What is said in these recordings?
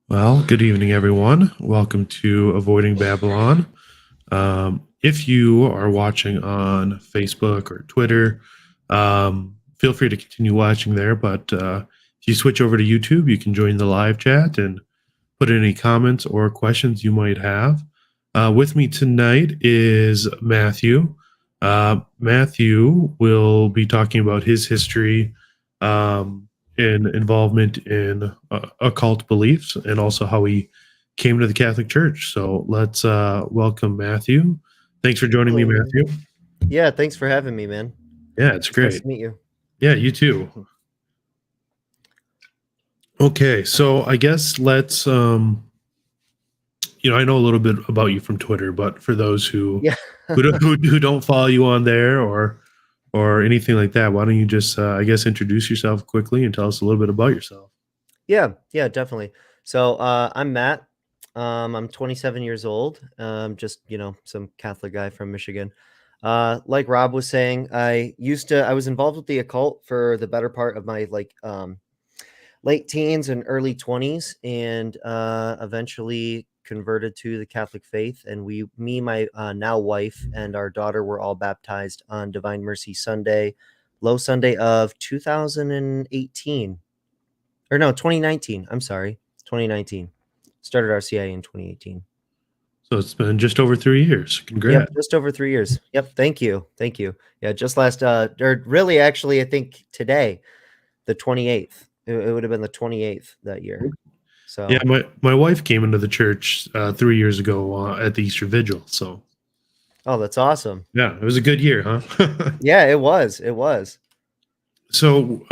Well, good evening, everyone. Welcome to Avoiding Babylon. If you are watching on Facebook or Twitter, feel free to continue watching there. But if you switch over to YouTube, you can join the live chat and put in any comments or questions you might have. With me tonight is Matthew. Matthew will be talking about his history and involvement in occult beliefs and also how he came to the Catholic Church. So let's welcome Matthew. Thanks for joining me, Hello. Matthew. Yeah, thanks for having me, man. Yeah, it's It's nice great. to meet you. Yeah, you too. Okay, so I guess let's I know a little bit about you from Twitter, but for those who Yeah. who don't follow you on there or anything like that, why don't you just I guess introduce yourself quickly and tell us a little bit about yourself? Yeah, definitely. So, I'm Matt. I'm 27 years old. Just, some Catholic guy from Michigan. Like Rob was saying, I was involved with the occult for the better part of my late teens and early 20s, and eventually converted to the Catholic faith. And my now wife and our daughter were all baptized on Divine Mercy Sunday, Low Sunday of 2018. Or no, 2019. I'm sorry, 2019. Started RCIA in 2018. So it's been just over 3 years. Yep, Congrats. just over 3 years. Yep, thank you. Yeah, just last, or really, actually, I think today, the 28th. It would have been the 28th that year. Yeah, So, my wife came into the church 3 years ago at the Easter Vigil. So oh, that's awesome. yeah, it was a good year, huh? Yeah, it was. It was. So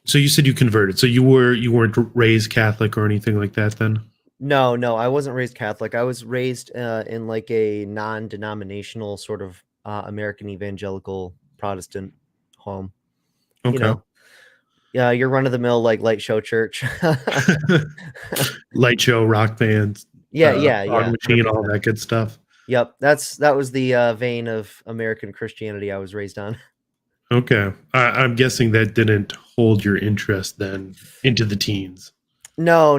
so you said you converted. So you weren't raised Catholic or anything like that then? No, I wasn't raised Catholic. I was raised in like a non-denominational sort of American evangelical Protestant home. You Okay. know, yeah, your run-of-the-mill like light show church. Light show, rock bands, Yeah, fog machine, all 100%. that good stuff. Yep, that was the vein of American Christianity I was raised on. Okay. I'm guessing that didn't hold your interest then into the teens. No.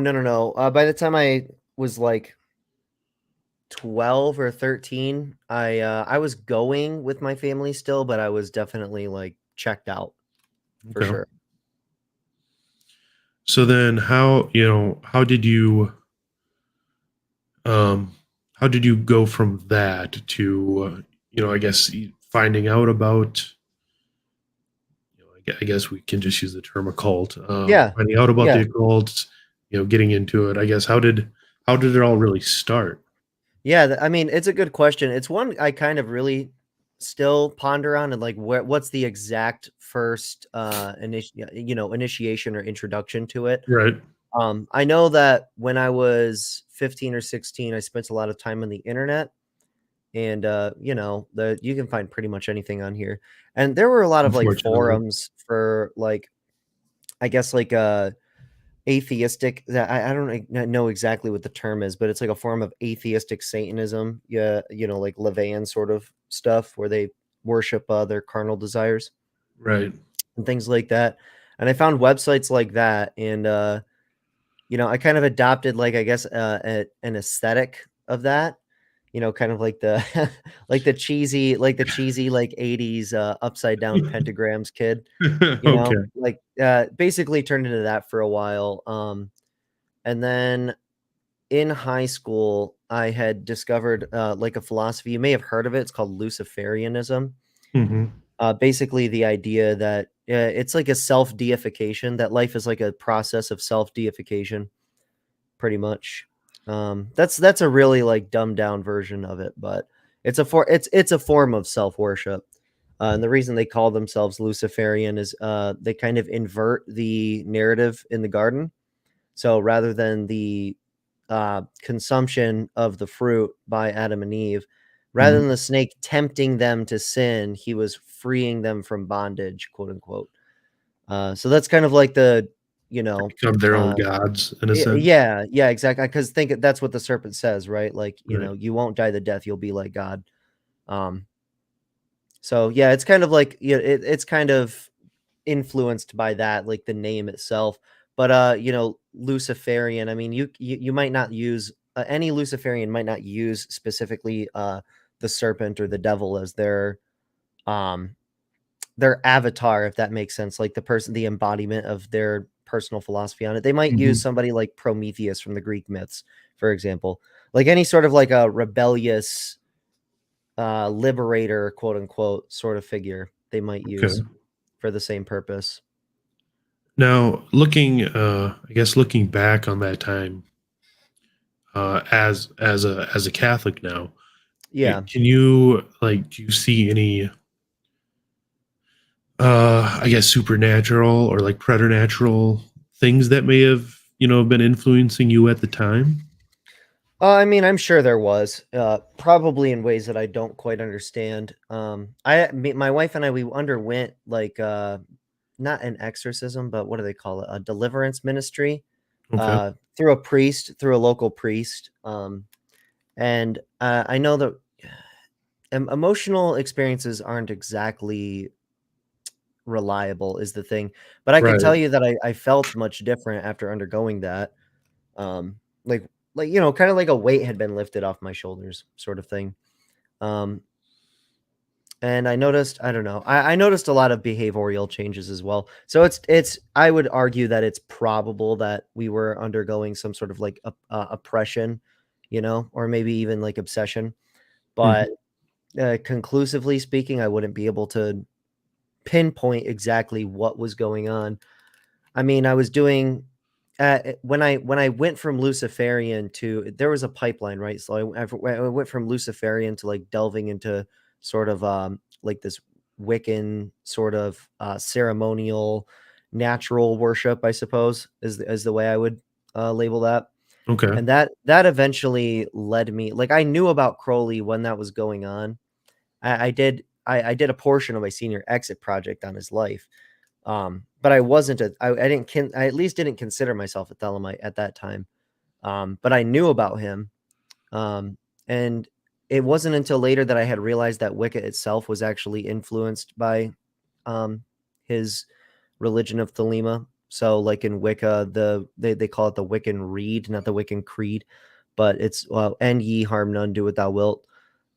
By the time I was like 12 or 13, I was going with my family still, but I was definitely like checked out for Okay. sure. So then um how did you go from that to I guess finding out about I guess we can just use the term occult. Yeah. Finding out about the Yeah. occult, getting into it. I guess how did it all really start? Yeah, I mean, it's a good question. It's one I kind of really still ponder on, and like what's the exact first initiation or introduction to it. Right. I know that when I was 15 or 16, I spent a lot of time on the internet, and you can find pretty much anything on here. And there were a lot of like Unfortunately. forums for like, I guess like atheistic, that I don't know exactly what the term is, but it's like a form of atheistic Satanism. Yeah, like Levian sort of stuff where they worship their carnal desires Right. and things like that. And I found websites like that, and I kind of adopted, like, I guess, an aesthetic of that. Kind of like the like the cheesy like 80s upside down pentagrams kid. Okay. Like basically turned into that for a while. And then in high school, I had discovered like a philosophy. You may have heard of it. It's called Luciferianism. Hmm. Basically, the idea that it's like a self deification, that life is like a process of self deification, pretty much. That's a really like dumbed down version of it, but it's a form of self worship. And the reason they call themselves Luciferian is they kind of invert the narrative in the garden. So rather than the consumption of the fruit by Adam and Eve, rather Hmm. than the snake tempting them to sin, he was freeing them from bondage, quote unquote. So that's kind of like the, you know, Become their own uh, gods in a sense. yeah, exactly. Because think that's what the serpent says, right? Like, Right. you won't die the death; you'll be like God. Um, so yeah, it's kind of like it's kind of influenced by that, like the name itself. But Luciferian, I mean, you might not use any Luciferian might not use specifically the serpent or the devil as um their avatar, if that makes sense, like the embodiment of their personal philosophy on it. They might use Mhm. somebody like Prometheus from the Greek myths, for example, like any sort of like a rebellious liberator, quote unquote, sort of figure they might Okay. use for the same purpose. Now, I guess looking back on that time, as a Catholic now, Yeah. can you like do you see any I guess supernatural or like preternatural things that may have been influencing you at the time? I mean, I'm sure there was, probably in ways that I don't quite understand. My wife and I, we underwent like not an exorcism, but what do they call it? A deliverance ministry, Okay. through a priest, through a local priest. And I know that emotional experiences aren't exactly reliable, is the thing. But I can Right. tell you that I felt much different after undergoing that. Um, like kind of like a weight had been lifted off my shoulders, sort of thing. Um, and I noticed, I don't know, I noticed a lot of behavioral changes as well. So it's I would argue that it's probable that we were undergoing some sort of like oppression, or maybe even like obsession. Mhm. But conclusively speaking, I wouldn't be able to pinpoint exactly what was going on. I mean, I was doing when I went from Luciferian to there was a pipeline, right? So I went from Luciferian to like delving into sort of like this Wiccan sort of ceremonial natural worship, I suppose, is the way I would label that. Okay. And that eventually led me, like, I knew about Crowley when that was going on. I did a portion of my senior exit project on his life. But I didn't I at least didn't consider myself a Thelemite at that time. But I knew about him. And it wasn't until later that I had realized that Wicca itself was actually influenced by um his religion of Thelema. So like in Wicca, they call it the Wiccan Reed, not the Wiccan Creed, but it's end ye harm none, do what thou wilt.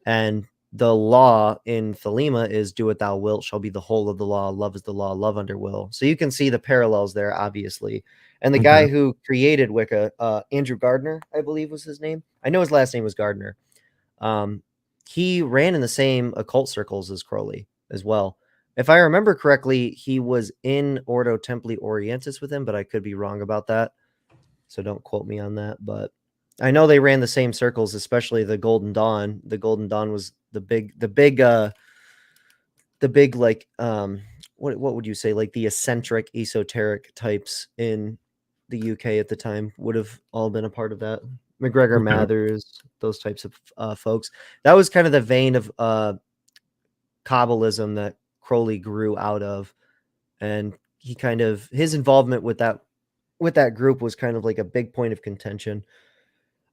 And the law in Thelema is do what thou wilt shall be the whole of the law. Love is the law, love under will. So you can see the parallels there, obviously. And the Okay. guy who created Wicca, Andrew Gardner, I believe was his name. I know his last name was Gardner. Um, he ran in the same occult circles as Crowley as well. If I remember correctly, he was in Ordo Templi Orientis with him, but I could be wrong about that. So don't quote me on that. But I know they ran the same circles, especially the Golden Dawn. The Golden Dawn was the big like what would you say, like the eccentric esoteric types in the UK at the time would have all been a part of that. McGregor Okay. Mathers, those types of folks. That was kind of the vein of Kabbalism that Crowley grew out of, and he kind of his involvement with that group was kind of like a big point of contention.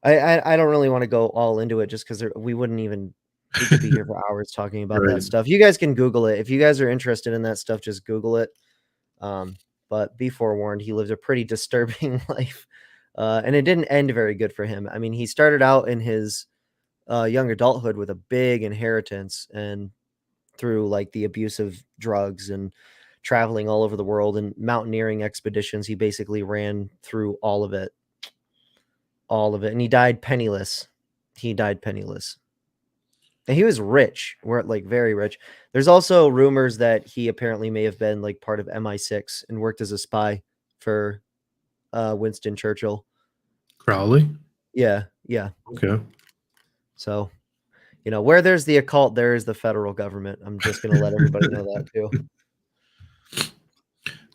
I don't really want to go all into it just because we could be here for hours talking about that Right. stuff. You guys can Google it if you guys are interested in that stuff. Just Google it. Um, but be forewarned, he lived a pretty disturbing life, and it didn't end very good for him. I mean, he started out in his young adulthood with a big inheritance, and through like the abuse of drugs and traveling all over the world and mountaineering expeditions, he basically ran through all of it, and he died penniless. He died penniless. And he was rich, we're like very rich. There's also rumors that he apparently may have been like part of MI6 and worked as a spy for Winston Churchill. Crowley. Yeah, yeah. Okay. So, where there's the occult, there is the federal government. I'm just going to let everybody know that too.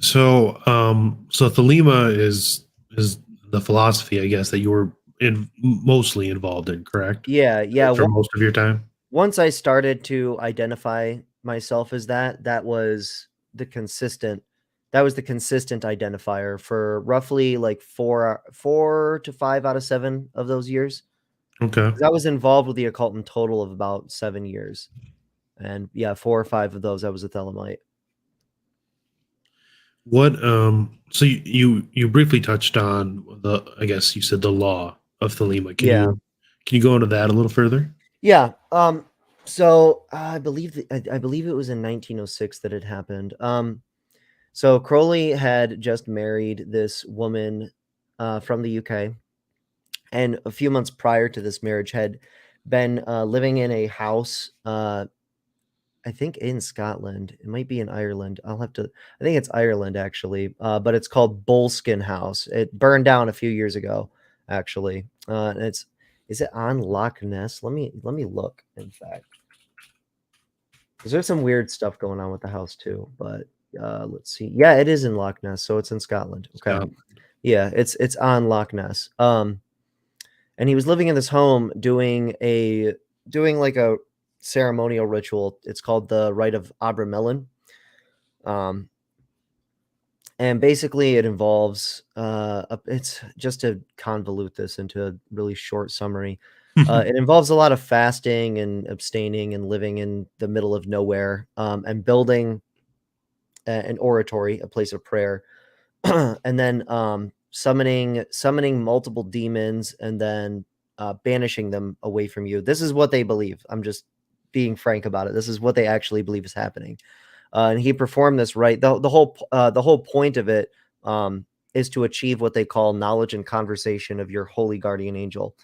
So Thelema is the philosophy, I guess, that you were mostly involved in, correct? Yeah, yeah. For most of your time. Once I started to identify myself as that was the consistent identifier for roughly like 4 to 5 out of 7 of those years. Okay. 'Cause I was involved with the occult in total of about 7 years. And yeah, 4 or 5 of those I was a Thelemite. What so you briefly touched on the, I guess you said, the law of Thelema. Yeah. Can you go into that a little further? Yeah. So I believe I believe it was in 1906 that it happened. So Crowley had just married this woman from the UK, and a few months prior to this marriage had been living in a house. I think in Scotland. It might be in Ireland. I'll have to. I think it's Ireland actually, but it's called Boleskine House. It burned down a few years ago, actually. And it's is it on Loch Ness? Let me look. In fact, because there's some weird stuff going on with the house too. But let's see. Yeah, it is in Loch Ness, so it's in Scotland. Okay. Scott. Yeah, it's on Loch Ness. And he was living in this home doing like a ceremonial ritual. It's called the Rite of Abramelin. Um, and basically it involves it's just to convolute this into a really short summary. It involves a lot of fasting and abstaining and living in the middle of nowhere, and building an oratory, a place of prayer, and then summoning multiple demons, and then banishing them away from you. This is what they believe. I'm just being frank about it. This is what they actually believe is happening. And he performed this right. The whole point of it is to achieve what they call knowledge and conversation of your holy guardian angel,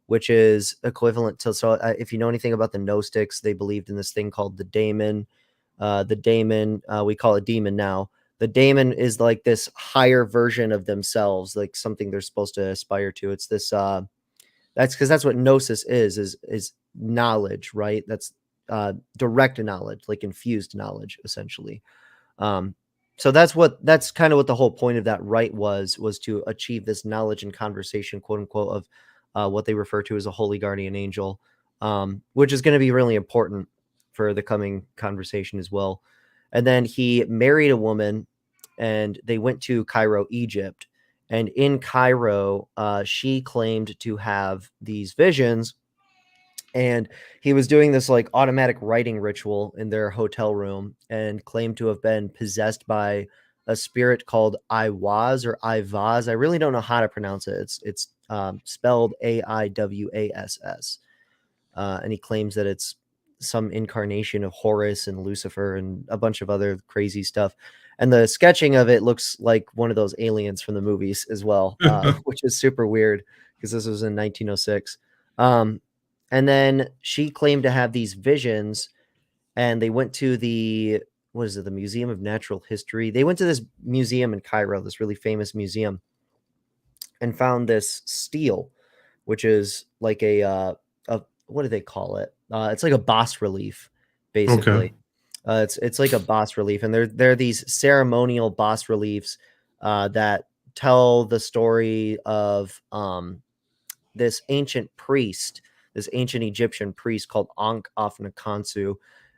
which is equivalent to. So, if you know anything about the Gnostics, they believed in this thing called the daemon. We call it demon now. The daemon is like this higher version of themselves, like something they're supposed to aspire to. It's this. That's because that's what gnosis is knowledge, right? That's direct knowledge, like infused knowledge, essentially. Um, so that's kind of what the whole point of that rite was to achieve this knowledge and conversation, quote unquote, of what they refer to as a holy guardian angel, which is going to be really important for the coming conversation as well. And then he married a woman, and they went to Cairo, Egypt. And in Cairo, she claimed to have these visions, and he was doing this like automatic writing ritual in their hotel room, and claimed to have been possessed by a spirit called Iwaz or Ivaz. I really don't know how to pronounce it. It's spelled Aiwass, and he claims that it's some incarnation of Horus and Lucifer and a bunch of other crazy stuff. And the sketching of it looks like one of those aliens from the movies as well, which is super weird because this was in 1906. And then she claimed to have these visions, and they went to the what is it, the Museum of Natural History. They went to this museum in Cairo, this really famous museum, and found this stele, which is like a what do they call it? It's like a bas relief, Okay. basically. It's like a bas relief, and they're these ceremonial bas reliefs that tell the story of this ancient priest, this ancient Egyptian priest called Ankh of Nakansu.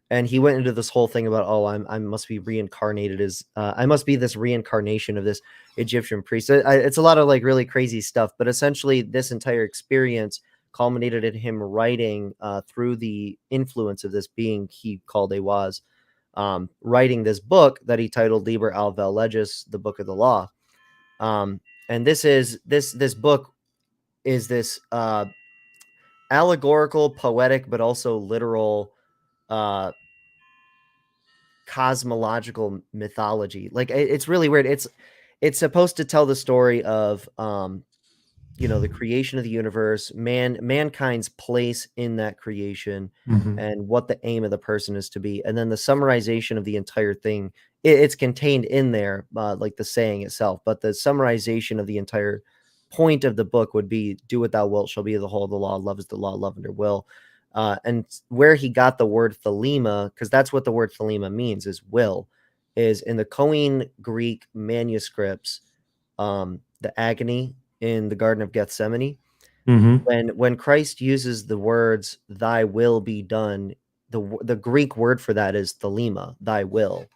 And he went into this whole thing about, oh, I must be reincarnated as I must be this reincarnation of this Egyptian priest. It's a lot of like really crazy stuff, but essentially this entire experience culminated in him writing through the influence of this being he called Awaz, writing this book that he titled Liber al Vel Legis, the Book of the Law. And this book is this allegorical, poetic, but also literal uh, cosmological mythology. Like it's really weird. It's supposed to tell the story of the creation of the universe, mankind's place in that creation, Mhm. and what the aim of the person is to be, and then the summarization of the entire thing. It's contained in there, like the saying itself, but the summarization of the entire point of the book would be, do what thou wilt shall be the whole of the law, love is the law, love under will. And where he got the word Thelema, because that's what the word Thelema means, is will, is in the Koine Greek manuscripts, the agony in the Garden of Gethsemane. Mhm. When Christ uses the words "Thy will be done," the Greek word for that is Thelema, Thy will.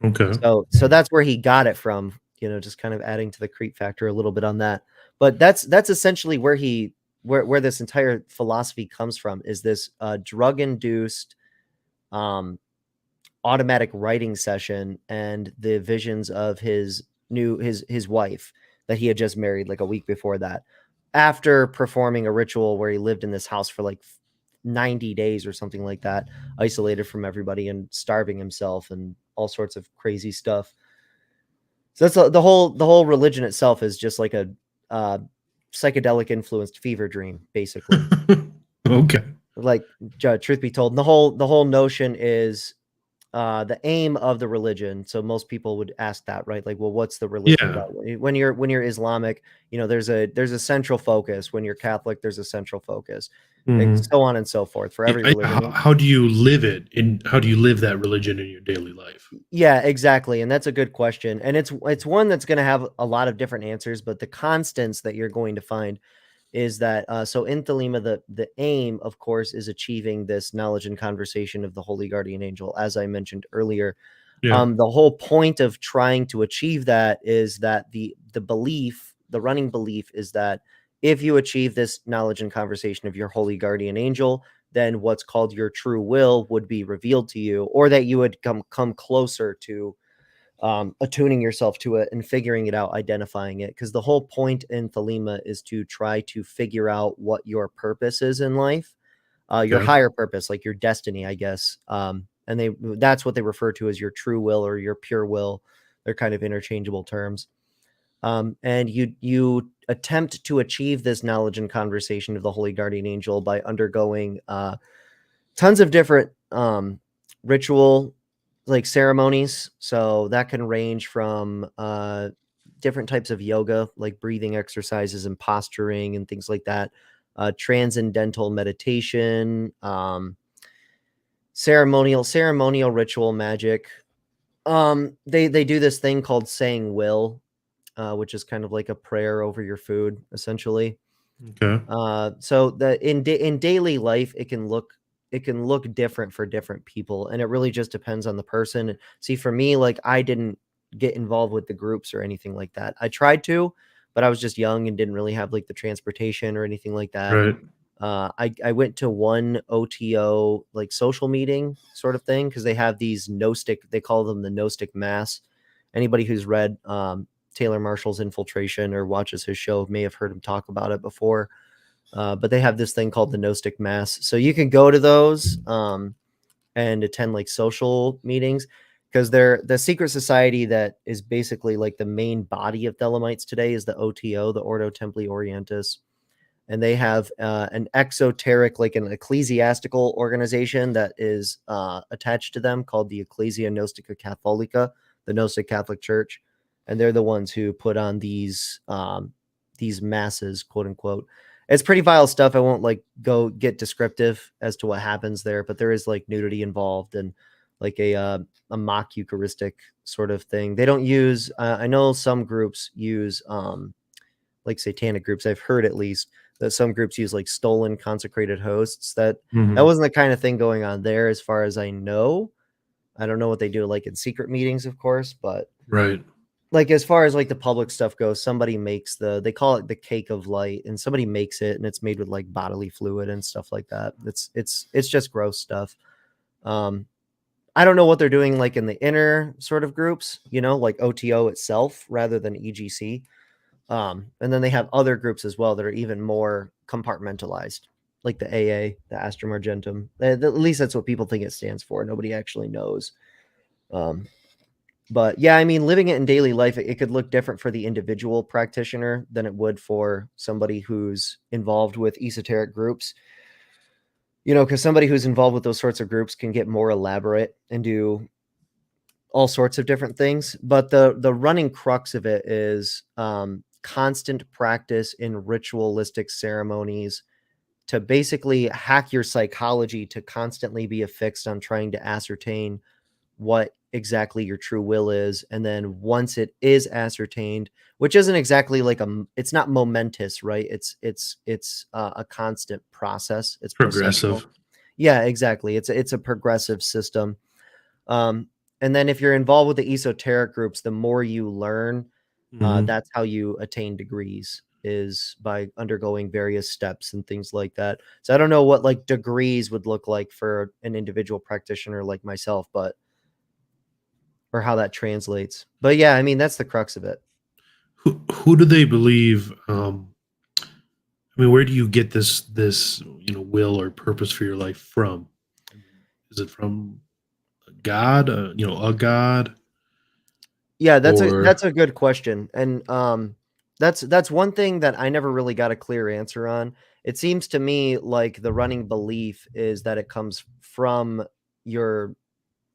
Okay. So that's where he got it from. Just kind of adding to the creep factor a little bit on that. But that's essentially where this entire philosophy comes from, is this drug induced, um, automatic writing session and the visions of his wife that he had just married like a week before that, after performing a ritual where he lived in this house for like 90 days or something like that, isolated from everybody and starving himself and all sorts of crazy stuff. So that's the whole religion itself is just like a psychedelic influenced fever dream, basically. Okay. Like, truth be told, the whole notion is the aim of the religion. So most people would ask that, right? Like, well, what's the religion Yeah. about? When you're Islamic, there's a central focus. When you're Catholic, there's a central focus, and Mhm. so on and so forth for every religion. How do you live it? How do you live that religion in your daily life? Yeah, exactly. And that's a good question. And it's one that's going to have a lot of different answers, but the constants that you're going to find is that so in Thelema, the aim, of course, is achieving this knowledge and conversation of the holy guardian angel, as I mentioned earlier. Yeah. The whole point of trying to achieve that is that the running belief is that if you achieve this knowledge and conversation of your holy guardian angel, then what's called your true will would be revealed to you, or that you would come closer to attuning yourself to it and figuring it out, identifying it. Because the whole point in Thelema is to try to figure out what your purpose is in life, your Okay. higher purpose, like your destiny, I guess. And that's what they refer to as your true will or your pure will. They're kind of interchangeable terms. And you attempt to achieve this knowledge and conversation of the holy guardian angel by undergoing tons of different ritual like ceremonies. So that can range from different types of yoga, like breathing exercises and posturing and things like that, transcendental meditation, ceremonial ritual magic. They do this thing called saying will, which is kind of like a prayer over your food, essentially. Okay. So that in daily life, it can look different for different people, and it really just depends on the person. See, for me, like I didn't get involved with the groups or anything like that. I tried to, but I was just young and didn't really have like the transportation or anything like that. Right. I went to one OTO like social meeting sort of thing because they have these Gnostic, they call them the Gnostic Mass. Anybody who's read Taylor Marshall's Infiltration or watches his show may have heard him talk about it before. But they have this thing called the Gnostic Mass. So you can go to those and attend like social meetings because they're the secret society that is basically like the main body of Thelemites today is the OTO, the Ordo Templi Orientis. And they have an exoteric, like an ecclesiastical organization that is attached to them called the Ecclesia Gnostica Catholica, the Gnostic Catholic Church, and they're the ones who put on these masses, quote unquote. It's pretty vile stuff. I won't like go get descriptive as to what happens there, but there is like nudity involved and like a mock Eucharistic sort of thing. They don't use. I know some groups use like satanic groups. I've heard at least that some groups use like stolen consecrated hosts. That Mhm. wasn't the kind of thing going on there, as far as I know. I don't know what they do like in secret meetings, of course, but Right. like as far as like the public stuff goes, somebody makes they call it the cake of light, and somebody makes it, and it's made with like bodily fluid and stuff like that. It's just gross stuff. Um, I don't know what they're doing like in the inner sort of groups, like OTO itself rather than EGC. And then they have other groups as well that are even more compartmentalized, like the AA, the Astrum Argentum. At least that's what people think it stands for. Nobody actually knows. Um, but yeah, I mean, living it in daily life, it could look different for the individual practitioner than it would for somebody who's involved with esoteric groups. Because somebody who's involved with those sorts of groups can get more elaborate and do all sorts of different things. But the running crux of it is constant practice in ritualistic ceremonies to basically hack your psychology to constantly be affixed on trying to ascertain what exactly your true will is. And then once it is ascertained, which isn't exactly like it's not momentous, right? It's a constant process. It's processional. Progressive. Yeah, exactly. It's a progressive system. And then if you're involved with the esoteric groups, the more you learn, Mhm. that's how you attain degrees, is by undergoing various steps and things like that. So I don't know what like degrees would look like for an individual practitioner like myself, but or how that translates. But yeah, I mean, that's the crux of it. Who do they believe? I mean, where do you get this will or purpose for your life from? I mean, is it from God? A God, Yeah, or that's a good question. And that's one thing that I never really got a clear answer on. It seems to me like the running belief is that it comes your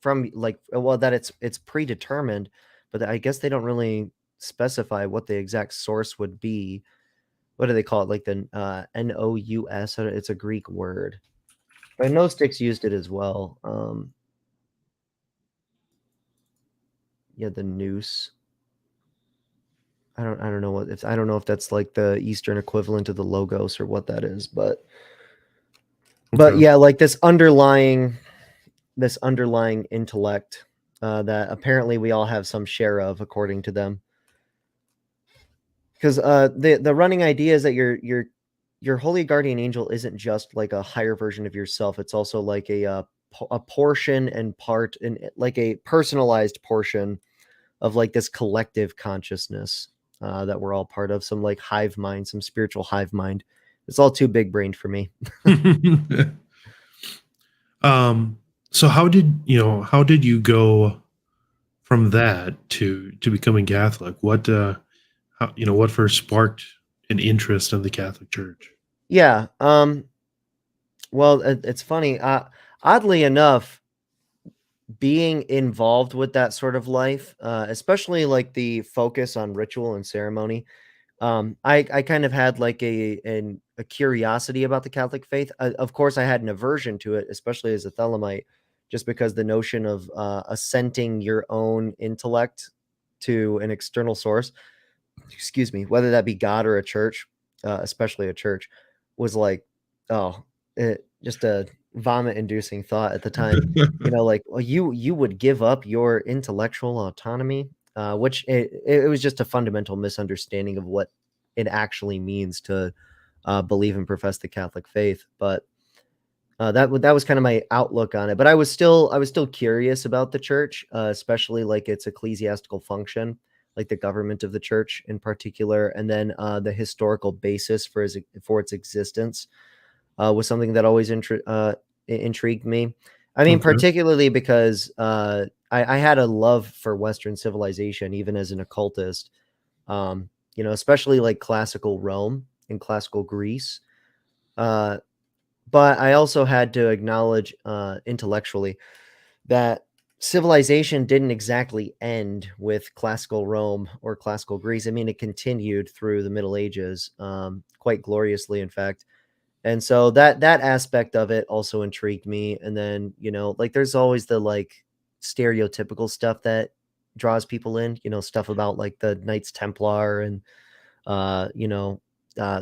from like well that it's predetermined, but I guess they don't really specify what the exact source would be. What do they call it? Like the nous? It's a Greek word. But Gnostics used it as well. Yeah, the nous. I don't know what if I don't know if that's like the Eastern equivalent of the logos or what that is, but okay? yeah, like this underlying intellect that apparently we all have some share of, according to them. Because the running idea is that your holy guardian angel isn't just like a higher version of yourself. It's also like a portion and part and like a personalized portion of like this collective consciousness that we're all part of, some like hive mind, some spiritual hive mind. It's all too big brained for me. um. So how did you go from that to becoming Catholic? What first sparked an interest in the Catholic Church? Yeah. Well, it's funny. Oddly enough, being involved with that sort of life, especially like the focus on ritual and ceremony, I kind of had like a curiosity about the Catholic faith. Of course, I had an aversion to it, especially as a Thelemite, just because the notion of assenting your own intellect to an external source, excuse me, whether that be God or a church, especially a church, was like, oh, just a vomit-inducing thought at the time. Like, well, you would give up your intellectual autonomy, which it was just a fundamental misunderstanding of what it actually means to believe and profess the Catholic faith. But that was kind of my outlook on it. But I was still curious about the church, especially like its ecclesiastical function, like the government of the church in particular, and then the historical basis for its existence was something that always intrigued me. I mean, Okay. particularly because I had a love for Western civilization, even as an occultist. Especially like classical Rome and classical Greece. Uh, but I also had to acknowledge intellectually that civilization didn't exactly end with classical Rome or classical Greece. I mean, it continued through the Middle Ages, quite gloriously, in fact. And so that aspect of it also intrigued me. And then, like there's always the like stereotypical stuff that draws people in, stuff about like the Knights Templar and uh, you know,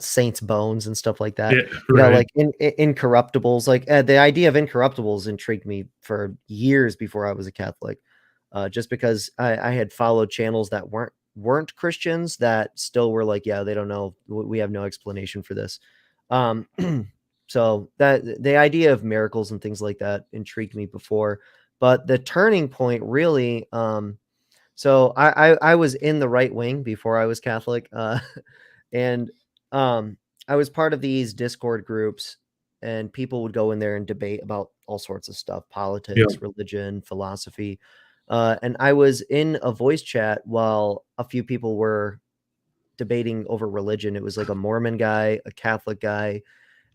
Saints Bones and stuff like that. Yeah. Right. Like incorruptibles. Like the idea of incorruptibles intrigued me for years before I was a Catholic, just because I had followed channels that weren't Christians that still were like, yeah, they don't know. We have no explanation for this. Um, so that the idea of miracles and things like that intrigued me before, but the turning point really. So I was in the right wing before I was Catholic, and I was part of these Discord groups, and people would go in there and debate about all sorts of stuff: Yeah. politics, religion, philosophy. And I was in a voice chat while a few people were debating over religion. It was like a Mormon guy, a Catholic guy,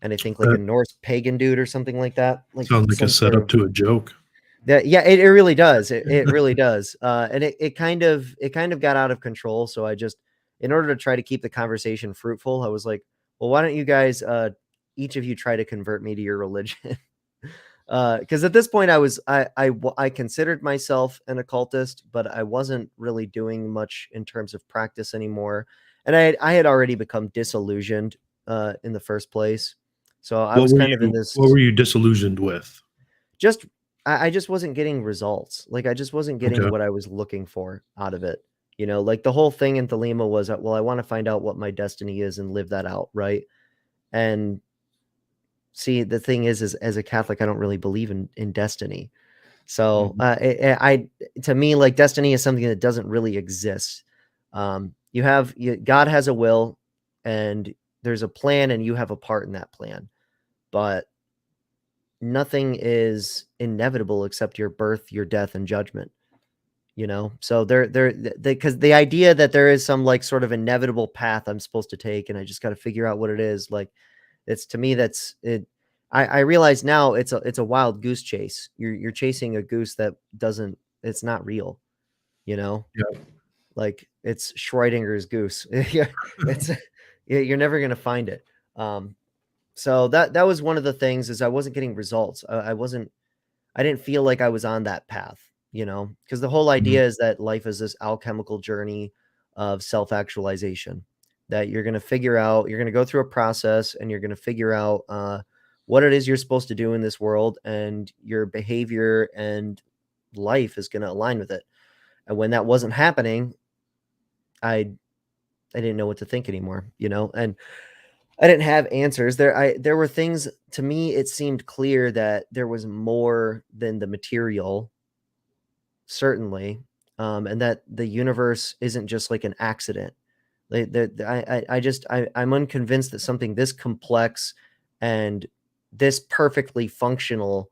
and I think like That a Norse pagan dude or something like that. Like sounds like a some sort setup of to a joke. yeah, it really does. It really does. And it kind of got out of control. So I just, in order to try to keep the conversation fruitful, I was like, well, why don't you guys, each of you try to convert me to your religion? Because at this point I considered myself an occultist, but I wasn't really doing much in terms of practice anymore. And I had already become disillusioned in the first place. So I What was were kind of in you what this were you disillusioned with? just I just wasn't getting results. Like I just wasn't getting Okay. what I was looking for out of it. Like the whole thing in Thelema was that, well, I want to find out what my destiny is and live that out, right? And see, the thing is as a Catholic, I don't really believe in destiny. So to me, like, destiny is something that doesn't really exist. God has a will, and there's a plan, and you have a part in that plan. But nothing is inevitable except your birth, your death, and judgment. So because the idea that there is some, like, sort of inevitable path I'm supposed to take, and I just got to figure out what it is. Like, it's, to me, that's it. I realize now it's a wild goose chase. You're chasing a goose that doesn't. It's not real. Yeah. Like, it's Schrodinger's goose. Yeah, it's you're never gonna find it. So that was one of the things, is I wasn't getting results. I didn't feel like I was on that path, because the whole Mhm. idea is that life is this alchemical journey of self-actualization, that you're going to figure out, you're going to go through a process, and you're going to figure out what it is you're supposed to do in this world, and your behavior and life is going to align with it. And when that wasn't happening, I I didn't know what to think anymore, and I didn't have answers. There were things, to me, it seemed clear that there was more than the material, certainly, and that the universe isn't just like an accident. I'm unconvinced that something this complex and this perfectly functional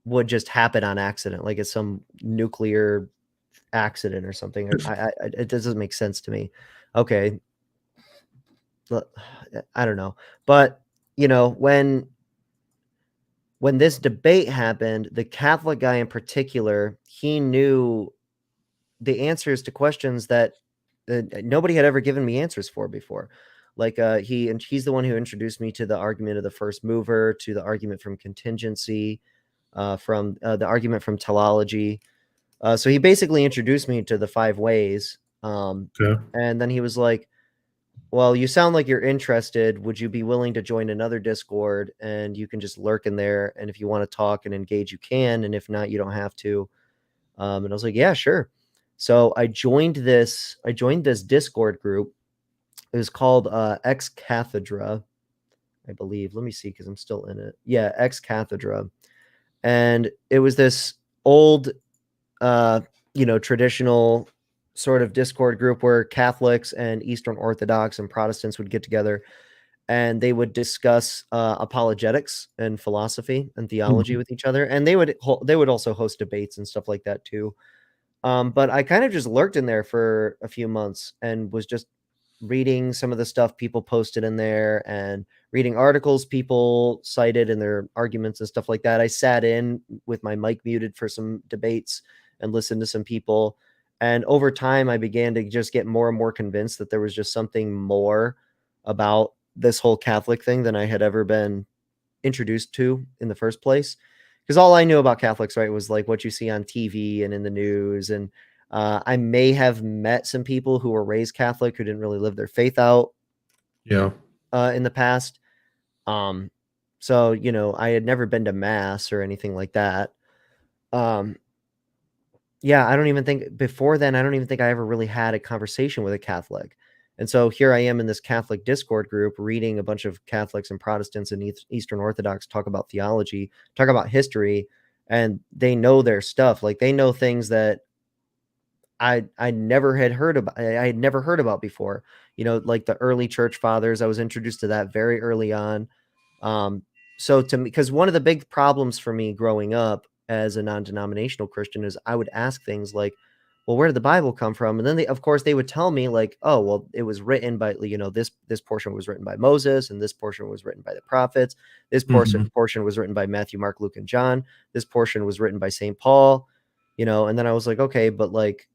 would just happen on accident, like it's some nuclear accident or something. It doesn't make sense to me. Okay, look, I don't know, but when this debate happened, the Catholic guy in particular, he knew the answers to questions that nobody had ever given me answers for before. Like, he's the one who introduced me to the argument of the first mover, to the argument from contingency, from the argument from teleology. So he basically introduced me to the 5 ways. Okay. And then he was like, well, you sound like you're interested. Would you be willing to join another Discord, and you can just lurk in there? And if you want to talk and engage, you can. And if not, you don't have to. And I was like, yeah, sure. So I joined this Discord group. It was called Ex Cathedra, I believe. Let me see, because I'm still in it. Yeah, Ex Cathedra. And it was this old, traditional sort of Discord group where Catholics and Eastern Orthodox and Protestants would get together, and they would discuss apologetics and philosophy and theology Mhm. with each other. And they would also host debates and stuff like that too. But I kind of just lurked in there for a few months and was just reading some of the stuff people posted in there, and reading articles people cited in their arguments and stuff like that. I sat in with my mic muted for some debates and listened to some people. And over time, I began to just get more and more convinced that there was just something more about this whole Catholic thing than I had ever been introduced to in the first place. Because all I knew about Catholics, right, was like what you see on TV and in the news. And I may have met some people who were raised Catholic who didn't really live their faith out Yeah. in the past. Um, so, I had never been to mass or anything like that. Um, yeah, I don't even think before then, I don't even think I ever really had a conversation with a Catholic. And so here I am in this Catholic Discord group reading a bunch of Catholics and Protestants and Eastern Orthodox talk about theology, talk about history, and they know their stuff. Like, they know things that I never had heard about. I had never heard about before. Like the early church fathers. I was introduced to that very early on. Um, so to me, because one of the big problems for me growing up as a non-denominational Christian is I would ask things like, well, where did the Bible come from? And then of course, they would tell me like, oh, well, it was written by, this portion was written by Moses, and this portion was written by the prophets. This Mhm. portion was written by Matthew, Mark, Luke, and John. This portion was written by St. Paul. And then I was like, okay, but like,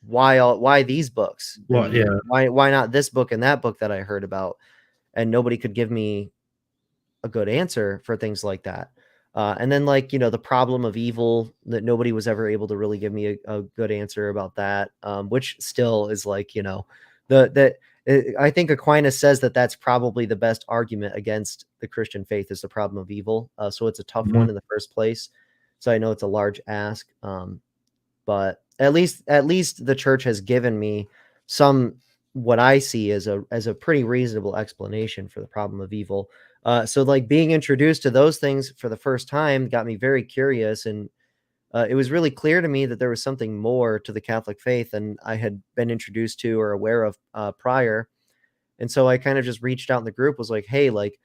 why these books, Well, and yeah. why not this book and that book that I heard about? And nobody could give me a good answer for things like that. And then, like, the problem of evil, that nobody was ever able to really give me a good answer about that, which still is like, I think Aquinas says that that's probably the best argument against the Christian faith, is the problem of evil. So it's a tough Mhm. one in the first place. So I know it's a large ask. But at least the church has given me some, what I see as a pretty reasonable explanation for the problem of evil. So like being introduced to those things for the first time got me very curious, and it was really clear to me that there was something more to the Catholic faith than I had been introduced to or aware of prior. And so I kind of just reached out in the group, was like, hey, like,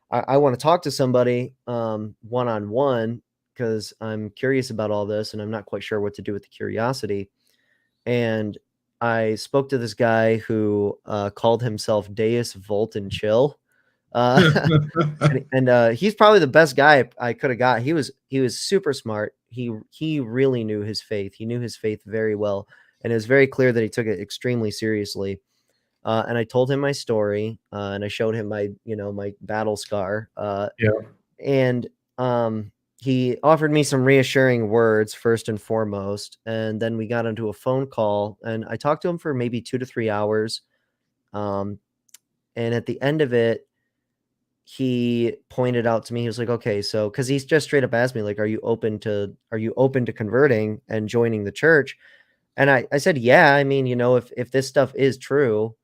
I want to talk to somebody one-on-one because I'm curious about all this and I'm not quite sure what to do with the curiosity. And I spoke to this guy who called himself Deus Volt and Chill. And he's probably the best guy I could have got. He was super smart. He really knew his faith. He knew his faith very well, and it was very clear that he took it extremely seriously. And I told him my story, and I showed him my battle scar. Yeah. And he offered me some reassuring words first and foremost, and then we got into a phone call, and I talked to him for maybe 2 to 3 hours. And at the end of it, he pointed out to me, he was like, okay, so, because he's just straight up asked me, like, are you open to converting and joining the church? And I said, yeah, I mean, if this stuff is true,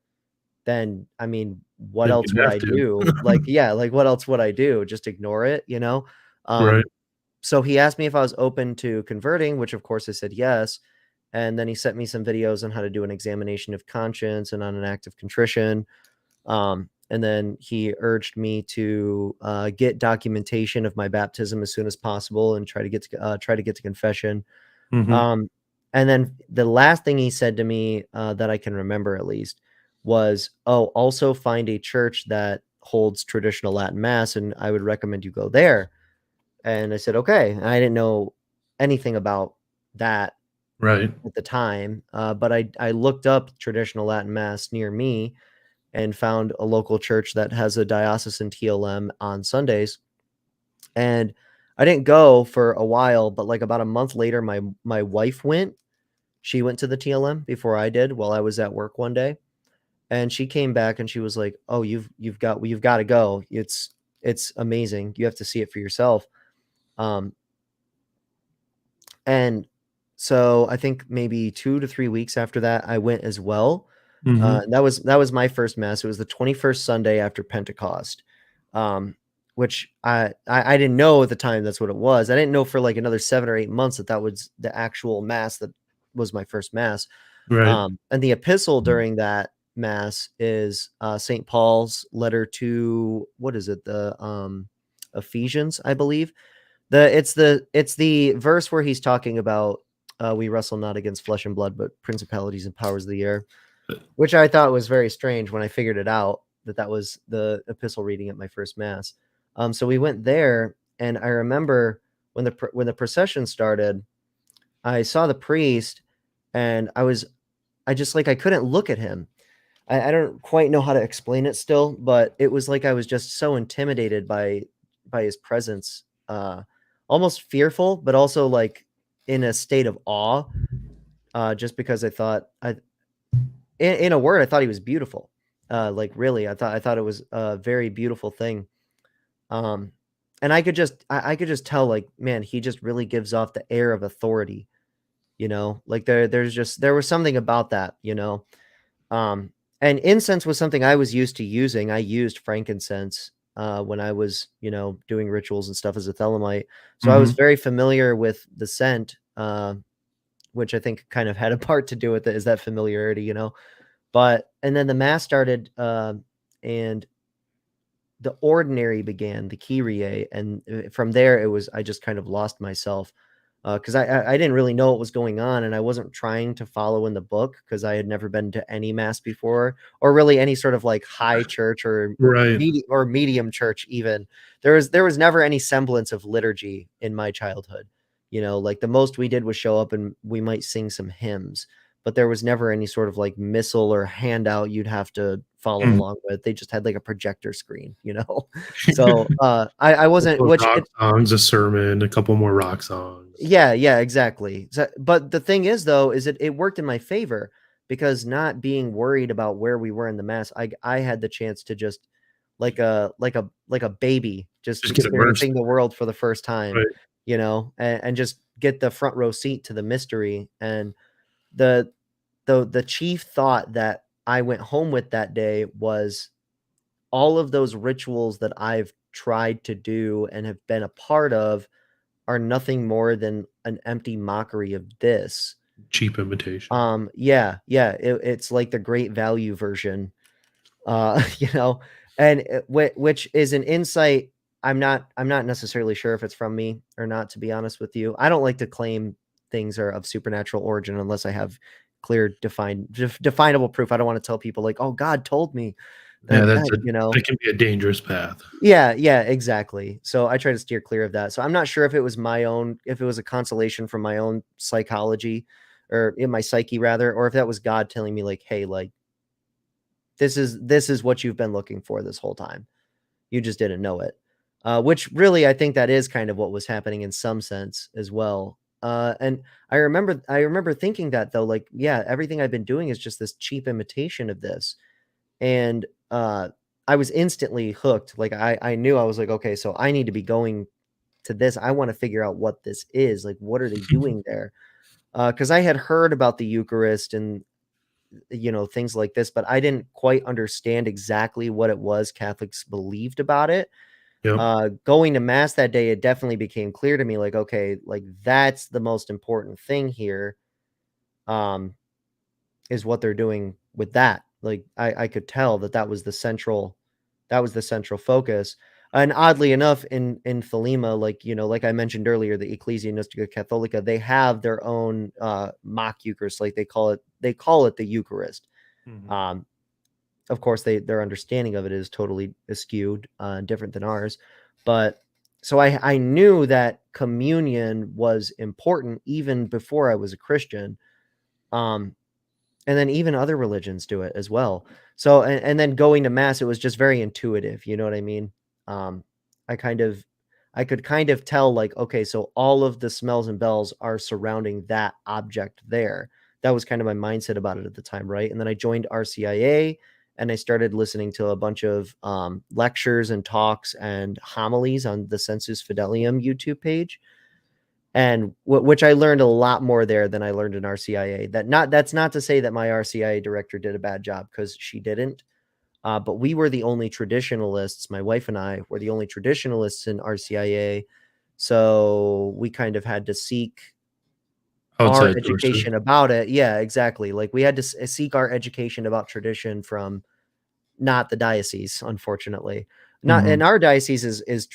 then I mean, what Then else you'd would have I to. do? Like, yeah, like what else would I do? Just ignore it, Right. So he asked me if I was open to converting, which of course I said yes. And then he sent me some videos on how to do an examination of conscience and on an act of contrition. And then he urged me to get documentation of my baptism as soon as possible and try to get to confession. Hmm. Um, and then the last thing he said to me that I can remember at least was, "Oh, also find a church that holds traditional Latin mass, and I would recommend you go there." And I said, "Okay." And I didn't know anything about that Right. at the time, but I looked up traditional Latin mass near me and found a local church that has a diocesan TLM on Sundays. And I didn't go for a while, but like about a month later, my wife went. She went to the TLM before I did while I was at work one day, and she came back and she was like, "Oh, you've got to go. It's amazing. You have to see it for yourself." Um, and so I think maybe 2 to 3 weeks after that, I went as well. Hmm. That was my first mass. It was the 21st Sunday after Pentecost, um, which I didn't know at the time that's what it was. I didn't know for like another 7 or 8 months that was the actual mass that was my first mass. Right. And the epistle during that mass is St. Paul's letter to, what is it? The Ephesians, I believe. It's the verse where he's talking about we wrestle not against flesh and blood, but principalities and powers of the air, which I thought was very strange when I figured it out that was the epistle reading at my first mass. So we went there, and I remember when the procession started, I saw the priest, and I just like I couldn't look at him. I don't quite know how to explain it still, but it was like I was just so intimidated by his presence, almost fearful, but also like in a state of awe, just because in a word, I thought he was beautiful. Like really, I thought it was a very beautiful thing. Um, and I could just tell, like, man, he just really gives off the air of authority. Like there was something about that. Um, and incense was something I was used to using. I used frankincense when I was, doing rituals and stuff as a Thelemite. So I was Hmm. very familiar with the scent, which I think kind of had a part to do with it, is that familiarity. But and then the mass started, and the ordinary began, the Kyrie, and from there it was I just kind of lost myself because I didn't really know what was going on, and I wasn't trying to follow in the book because I had never been to any mass before, or really any sort of like high church or Right. medium church even. There was never any semblance of liturgy in my childhood. Like the most we did was show up and we might sing some hymns, but there was never any sort of like missal or handout you'd have to follow Mm. along with. They just had like a projector screen. So I wasn't, Couple of which rock it, songs, a sermon, a couple more rock songs. yeah, exactly. But the thing is, though, is it worked in my favor because not being worried about where we were in the mass, I had the chance to just like a baby just Just get immersed. experiencing the world for the first time, Right. and just get the front row seat to the mystery. And the the chief thought that I went home with that day was all of those rituals that I've tried to do and have been a part of are nothing more than an empty mockery of this. Cheap imitation. Yeah, it's like the great value version, you know, and which is an insight. I'm not necessarily sure if it's from me or not, to be honest with you. I don't like to claim things are of supernatural origin unless I have clear, definable proof. I don't want to tell people like, oh, God told me Yeah, that, you know. that can be a dangerous path. Yeah, exactly. So I try to steer clear of that. So I'm not sure if it was if it was a consolation from my own psychology, or in my psyche rather, or if that was God telling me like, hey, like, this is what you've been looking for this whole time. You just didn't know it. Which really, I think that is kind of what was happening in some sense as well. And I remember thinking that, though, like, yeah, everything I've been doing is just this cheap imitation of this. And I was instantly hooked. Like, I knew, I was like, okay, so I need to be going to this. I want to figure out what this is. Like, what are they doing there? Because I had heard about the Eucharist and, you know, things like this, but I didn't quite understand exactly what it was Catholics believed about it. Yep. Going to mass that day, it definitely became clear to me, like, okay, like, that's the most important thing here. Um, is what they're doing with that. Like, I could tell that that was the central focus. And oddly enough, in Thelema, like, you know, like I mentioned earlier, the Ecclesia Gnostica Catholica, they have their own mock Eucharist, like they call it the Eucharist. Mhm. Um, of course, their understanding of it is totally skewed, different than ours. But so I knew that communion was important even before I was a Christian. Um, and then even other religions do it as well. So, and then going to mass, it was just very intuitive, you know what I mean? Um, I kind of I could kind of tell, like, okay, so all of the smells and bells are surrounding that object there. That was kind of my mindset about it at the time, right? And then I joined RCIA and I started listening to a bunch of lectures and talks and homilies on the Sensus Fidelium YouTube page, and which I learned a lot more there than I learned in RCIA. That's not to say that my RCIA director did a bad job, because she didn't. But we were the only traditionalists. My wife and I were the only traditionalists in RCIA, so we kind of had to seek our Outside sources. education about it. Yeah, exactly. Like, we had to seek our education about tradition from not the diocese, unfortunately. Not Mhm. and our diocese is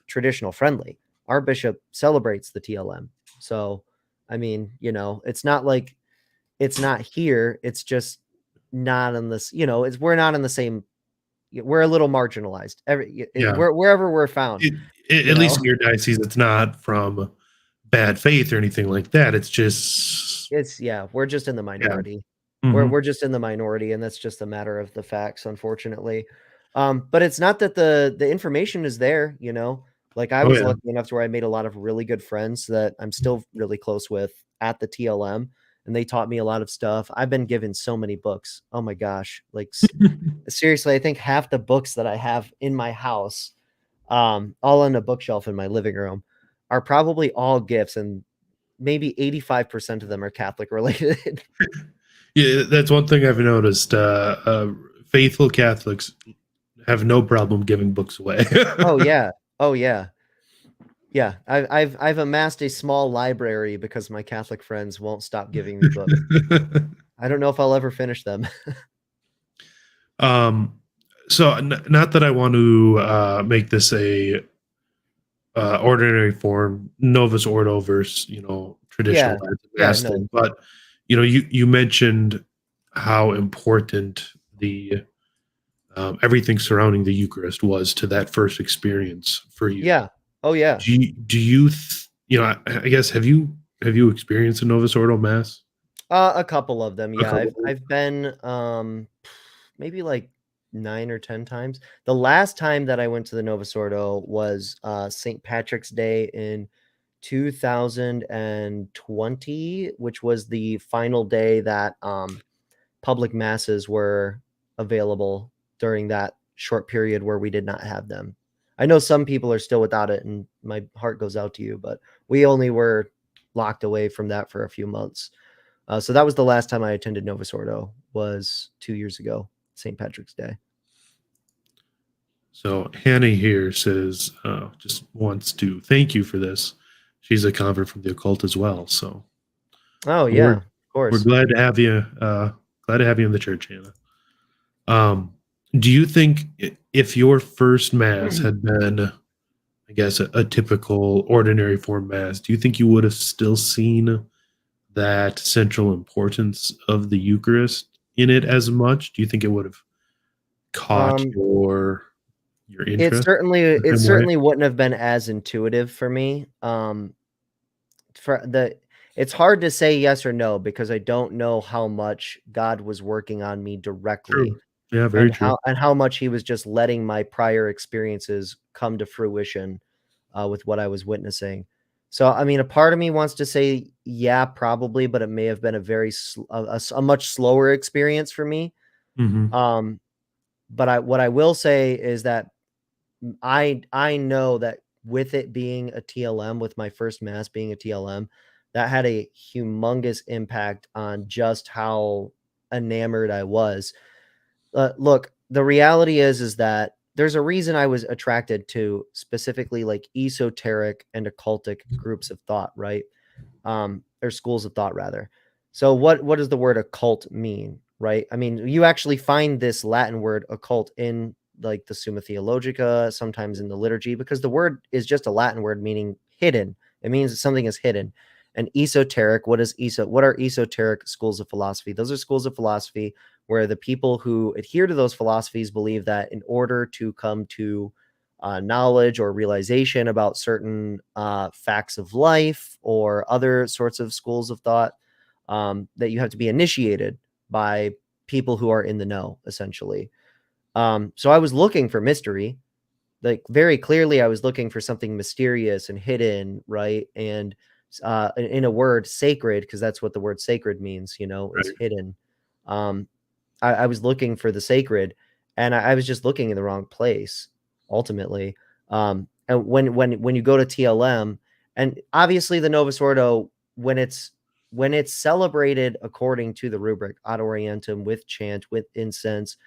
traditional friendly. Our bishop celebrates the TLM. So, I mean, you know, it's not like it's not here. It's just not in this, you know, we're not in the same, we're a little marginalized. Yeah. Wherever we're found, you At least know. in your diocese, it's not from bad faith or anything like that. It's just It's yeah, we're just in the yeah. minority. We're Mhm. just in the minority, and that's just a matter of the facts, unfortunately. But it's not that the information is there, you know? Like, I Oh, was yeah. lucky enough to where I made a lot of really good friends that I'm still really close with at the TLM, and they taught me a lot of stuff. I've been given so many books. Oh my gosh. Like, seriously, I think half the books that I have in my house, all on a bookshelf in my living room, are probably all gifts, and maybe 85% of them are Catholic related. Yeah, that's one thing I've noticed. Faithful Catholics have no problem giving books away. Oh, yeah. Oh, yeah. Yeah. I've amassed a small library because my Catholic friends won't stop giving me books. I don't know if I'll ever finish them. um, so not that I want to make this a ordinary form, Novus Ordo versus traditional Yeah. Latin Yeah, Mass no. thing, but you mentioned how important the everything surrounding the Eucharist was to that first experience for you. Yeah. Oh, yeah. I guess have you experienced a Novus Ordo Mass? A couple of them, A yeah. couple. I've been, maybe, like, 9 or 10 times. The last time that I went to the Novus Ordo was, St. Patrick's Day in 2020, which was the final day that, public masses were available during that short period where we did not have them. I know some people are still without it, and my heart goes out to you, but we only were locked away from that for a few months. So that was the last time I attended Novus Ordo, was 2 years ago, St. Patrick's Day. So Hannah here says just wants to thank you for this. she's a convert from the occult as well. So Oh we're yeah, of course. glad to have you. Glad to have you in the church, Hannah. Do you think if your first mass had been, I guess, a typical ordinary form mass, do you think you would have still seen that central importance of the Eucharist in it as much? Do you think it would have caught Um, your it interest certainly the it same way? certainly wouldn't have been as intuitive for me. For the It's hard to say yes or no because I don't know how much God was working on me directly, True. Yeah, very true. and how much he was just letting my prior experiences come to fruition with what I was witnessing. So, I mean, a part of me wants to say, yeah, probably, but it may have been a a much slower experience for me. Hmm. Um, but what I will say is that I know that with it being a TLM, with my first mass being a TLM, that had a humongous impact on just how enamored I was. Look, the reality is that there's a reason I was attracted to specifically like esoteric and occultic groups of thought, right? Or schools of thought rather. So what does the word occult mean, right? I mean, you actually find this Latin word occult in like the Summa Theologica, sometimes in the liturgy, because the word is just a Latin word meaning hidden. It means that something is hidden. And esoteric, what are esoteric schools of philosophy? Those are schools of philosophy where the people who adhere to those philosophies believe that in order to come to knowledge or realization about certain facts of life or other sorts of schools of thought, that you have to be initiated by people who are in the know, essentially. So I was looking for mystery. Like very clearly, I was looking for something mysterious and hidden, right? And in a word, sacred, because that's what the word sacred means, is Right. hidden. Um, I was looking for the sacred, and I was just looking in the wrong place, ultimately. And when you go to TLM, and obviously the Novus Ordo, when it's celebrated according to the rubric ad orientem, with chant, with incense,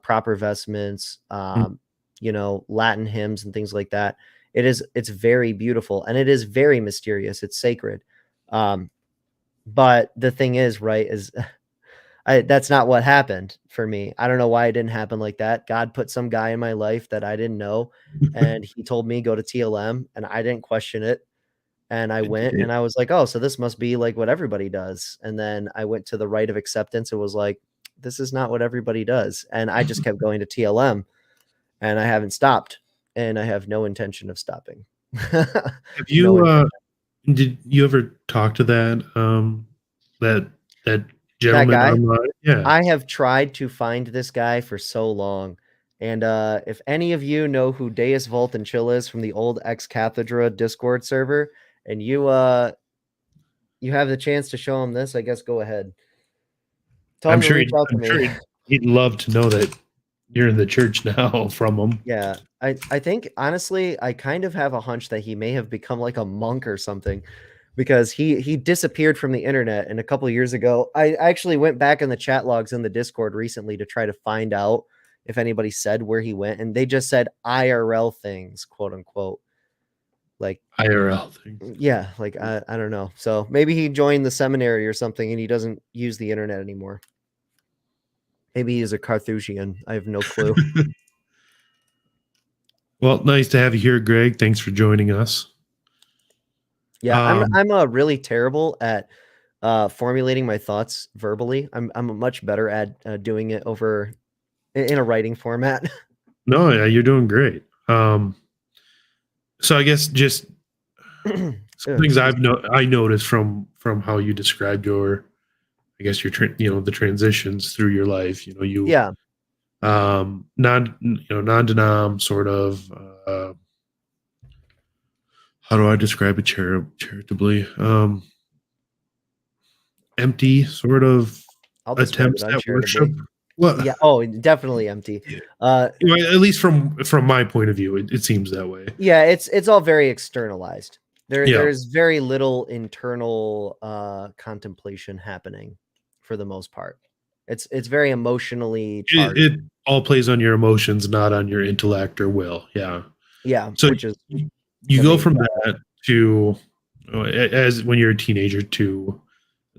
proper vestments, Latin hymns and things like that. It's very beautiful and it is very mysterious. It's sacred. But the thing is, right, is that's not what happened for me. I don't know why it didn't happen like that. God put some guy in my life that I didn't know, and he told me go to TLM, and I didn't question it. And I went and I was like, oh, so this must be like what everybody does. And then I went to the rite of acceptance and was like, this is not what everybody does. And I just kept going to TLM and I haven't stopped. And I have no intention of stopping. Have No you intention. did you ever talk to that that That gentleman guy, online? Yeah. I have tried to find this guy for so long. And if any of you know who Deus Volt and Chill is from the old Ex Cathedra Discord server, and you have the chance to show him this, I guess go ahead. Tell him to reach out to I'm me. sure he'd love to know that you're in the church now from him. Yeah, I think honestly, I kind of have a hunch that he may have become like a monk or something, because he disappeared from the internet. And a couple of years ago, I actually went back in the chat logs in the Discord recently to try to find out if anybody said where he went, and they just said IRL things, quote unquote. Like, IRL things. yeah, like I don't know. So maybe he joined the seminary or something, and he doesn't use the internet anymore. Maybe he's a Carthusian. I have no clue. Well, nice to have you here, Greg. Thanks for joining us. Yeah, Um, I'm really terrible at formulating my thoughts verbally. I'm much better at doing it over in a writing format. no, yeah, you're doing great. So I guess just Oh, some things excuse me. I noticed from how you described your, I guess the transitions through your life. You Yeah, non-denom sort of, how do I describe it charitably, empty sort of I'll describe it attempts at worship. uncharitably. Well, Yeah. Oh, definitely empty. yeah, Uh, at least from my point of view, it seems that way. yeah, it's all very externalized. Yeah, There's very little internal contemplation happening for the most part. It's very emotionally charged. it all plays on your emotions, not on your intellect or will. Yeah. Yeah, So which is you the go main from problem. that to as when you're a teenager to,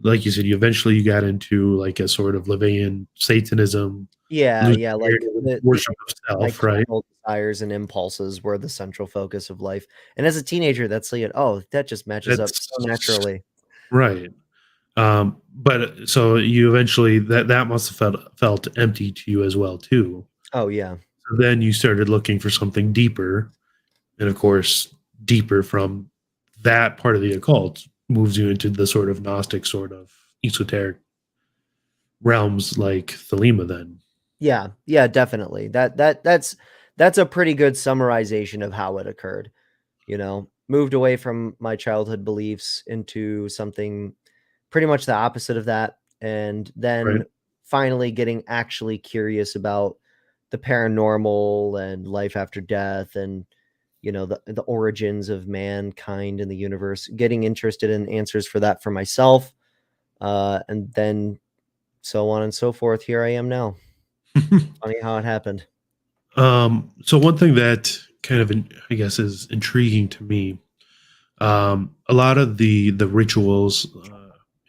like you said, you got into like a sort of Levian Satanism, Yeah, like Luciferianism, the worship of my self, right? carnal desires and impulses were the central focus of life. And as a teenager, that's like, oh, that just matches up so That's naturally. right. But so you eventually that must have felt empty to you as well too. Oh yeah. So then you started looking for something deeper, and of course, deeper from that part of the occult moves you into the sort of Gnostic, sort of esoteric realms like Thelema. Then, Yeah, definitely. That's a pretty good summarization of how it occurred. Moved away from my childhood beliefs into something pretty much the opposite of that, and right? then finally getting actually curious about the paranormal and life after death, and the origins of mankind and the universe, getting interested in answers for that for myself, and then so on and so forth. Here I am now. Funny how it happened. So one thing that kind of, I guess, is intriguing to me, a lot of the rituals,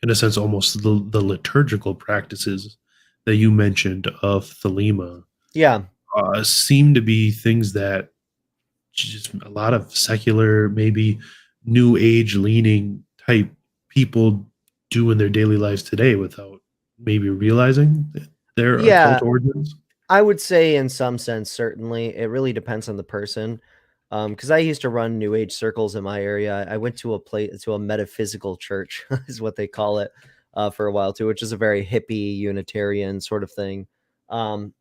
in a sense, almost the liturgical practices that you mentioned of Thelema, Yeah. seem to be things that just a lot of secular, maybe new age leaning type people do in their daily lives today without maybe realizing their Yeah, occult origins. I would say in some sense, certainly. It really depends on the person. Because I used to run new age circles in my area. I went to a metaphysical church, is what they call it, for a while too, which is a very hippie Unitarian sort of thing. Um,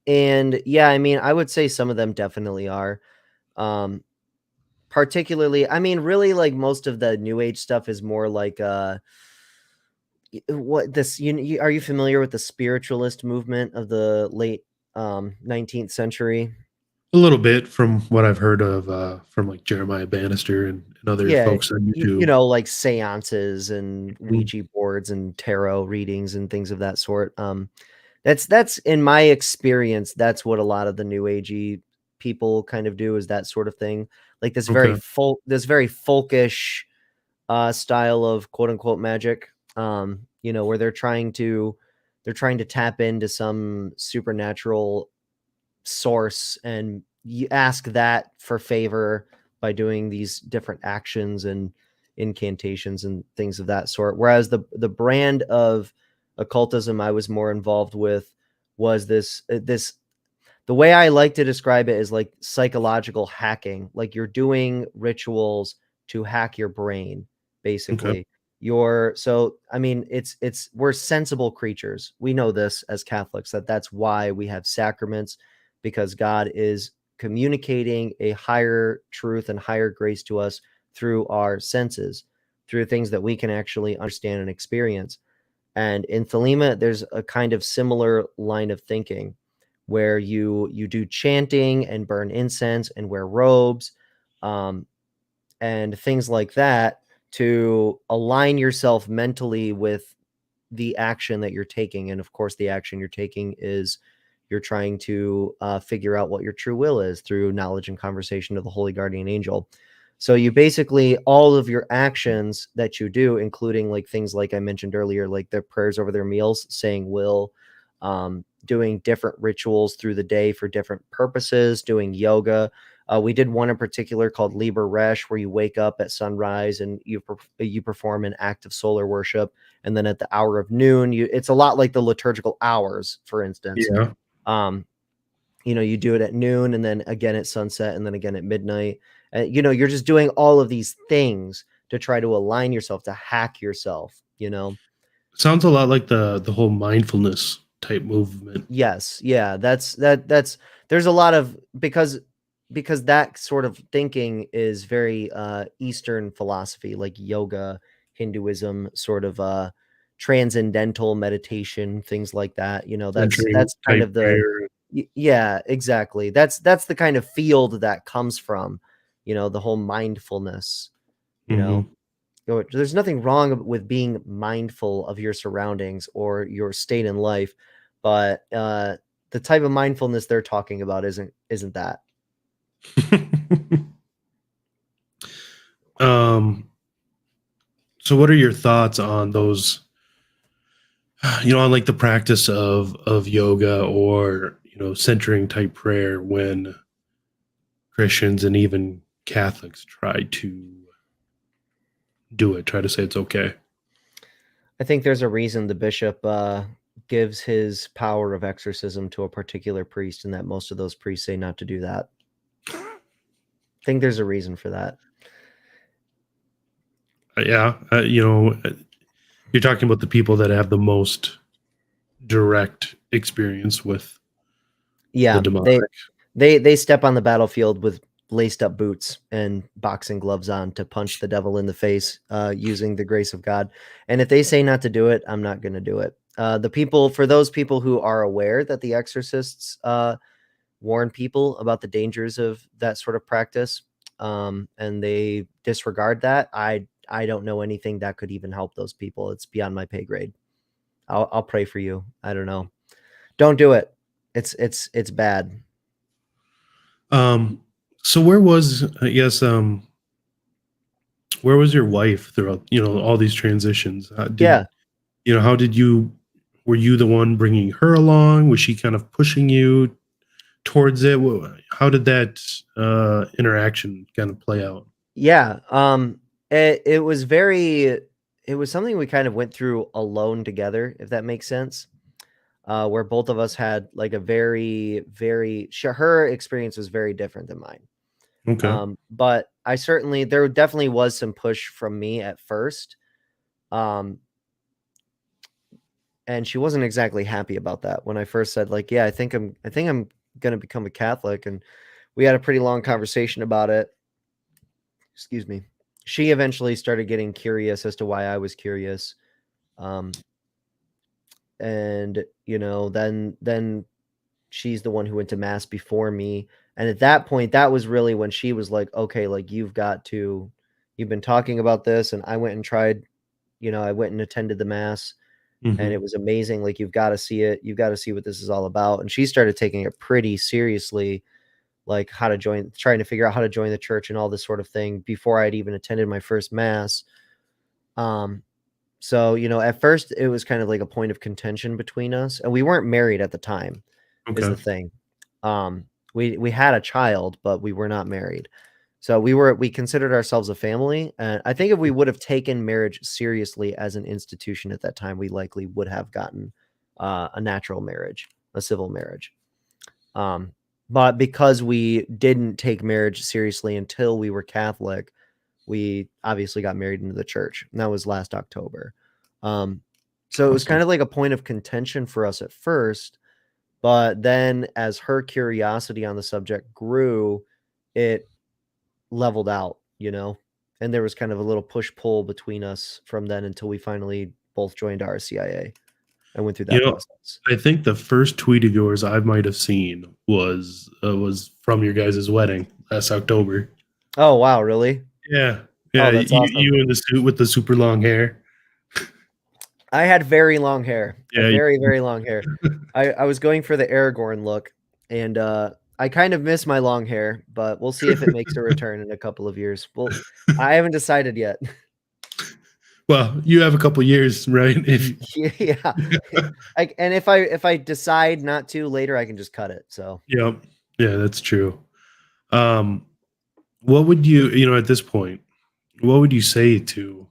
and yeah, I mean, I would say some of them definitely are. Um, Particularly, I mean, really, like most of the new age stuff is more like what this are you familiar with the spiritualist movement of the late 19th century? A little bit from what I've heard of, from like Jeremiah Bannister and other Yeah, folks on YouTube. like seances and Mhm. Ouija boards and tarot readings and things of that sort. That's in my experience, that's what a lot of the new agey people kind of do, is that sort of thing. Like Okay. this very folkish style of quote unquote magic. Where they're trying to tap into some supernatural source, and you ask that for favor by doing these different actions and incantations and things of that sort. Whereas the brand of occultism I was more involved with was this the way I like to describe it is like psychological hacking. Like you're doing rituals to hack your brain, Okay. basically. I mean, it's we're sensible creatures. We know this as Catholics, that's why we have sacraments, because God is communicating a higher truth and higher grace to us through our senses, through things that we can actually understand and experience. And in Thelema, there's a kind of similar line of thinking where you do chanting and burn incense and wear robes, um, and things like that, to align yourself mentally with the action that you're taking. And of course, the action you're taking is you're trying to figure out what your true will is through knowledge and conversation of the holy guardian angel. So you basically, all of your actions that you do, including like things like I mentioned earlier, like their prayers over their meals, saying will, doing different rituals through the day for different purposes, doing yoga. We did one in particular called Liber Resh, where you wake up at sunrise and you perform an act of solar worship, and then at the hour of noon, it's a lot like the liturgical hours, for instance. Yeah. Um, you do it at noon, and then again at sunset, and then again at midnight. You're just doing all of these things to try to align yourself, to hack yourself. Sounds a lot like the whole mindfulness type movement. Yes, yeah, that's there's a lot of, because that sort of thinking is very Eastern philosophy, like yoga, Hinduism, sort of transcendental meditation, things like that. Centering That's kind type of the prayer. yeah, exactly. That's the kind of field that comes from, the whole mindfulness, you know. Hmm. There's nothing wrong with being mindful of your surroundings or your state in life, but the type of mindfulness they're talking about isn't that. So what are your thoughts on those, on like the practice of yoga or, centering type prayer when Christians and even Catholics try to do it, try to say it's okay? I think there's a reason the bishop gives his power of exorcism to a particular priest, and that most of those priests say not to do that. I think there's a reason for that. Yeah, you're talking about the people that have the most direct experience with the demonic. They step on the battlefield with laced up boots and boxing gloves on to punch the devil in the face using the grace of God. And if they say not to do it, I'm not going to do it. For those people who are aware that the exorcists warn people about the dangers of that sort of practice, and they disregard that, I don't know anything that could even help those people. It's beyond my pay grade. I'll pray for you. I don't know. Don't do it. It's bad. So where was, I guess, where was your wife throughout, all these transitions? Yeah. How did were you the one bringing her along? Was she kind of pushing you towards it? How did that interaction kind of play out? Yeah. It was something we kind of went through alone together, if that makes sense. Where both of us had like a her experience was very different than mine. Okay. But there definitely was some push from me at first. And she wasn't exactly happy about that when I first said, like, yeah, I think I'm going to become a Catholic. And we had a pretty long conversation about it. Excuse me. She eventually started getting curious as to why I was curious. And, then she's the one who went to mass before me. And at that point, that was really when she was like, okay, like you've been talking about this. And I went and tried, I went and attended the mass and it was amazing. Like, you've got to see it. You've got to see what this is all about. And she started taking it pretty seriously, like trying to figure out how to join the church and all this sort of thing before I'd even attended my first mass. So, at first it was kind of like a point of contention between us, and we weren't married at the time. Is the thing. We had a child, but we were not married. So we considered ourselves a family. And I think if we would have taken marriage seriously as an institution at that time, we likely would have gotten a natural marriage, a civil marriage. But because we didn't take marriage seriously until we were Catholic, we obviously got married into the church. And that was last October. So it was kind of like a point of contention for us at first. But then as her curiosity on the subject grew, it leveled out, and there was kind of a little push-pull between us from then until we finally both joined RCIA and went through that process. I think the first tweet of yours I might have seen was from your guys' wedding last October. Oh, wow, really? Yeah. Oh, that's awesome. You in the suit with the super long hair. I had very long hair. Yeah, very, very long hair. I was going for the Aragorn look, and I kind of miss my long hair, but we'll see if it makes a return in a couple of years. Well, I haven't decided yet. Well, you have a couple years, right? Yeah. And if I decide not to later, I can just cut it. So yeah, that's true. What would you, at this point, what would you say to,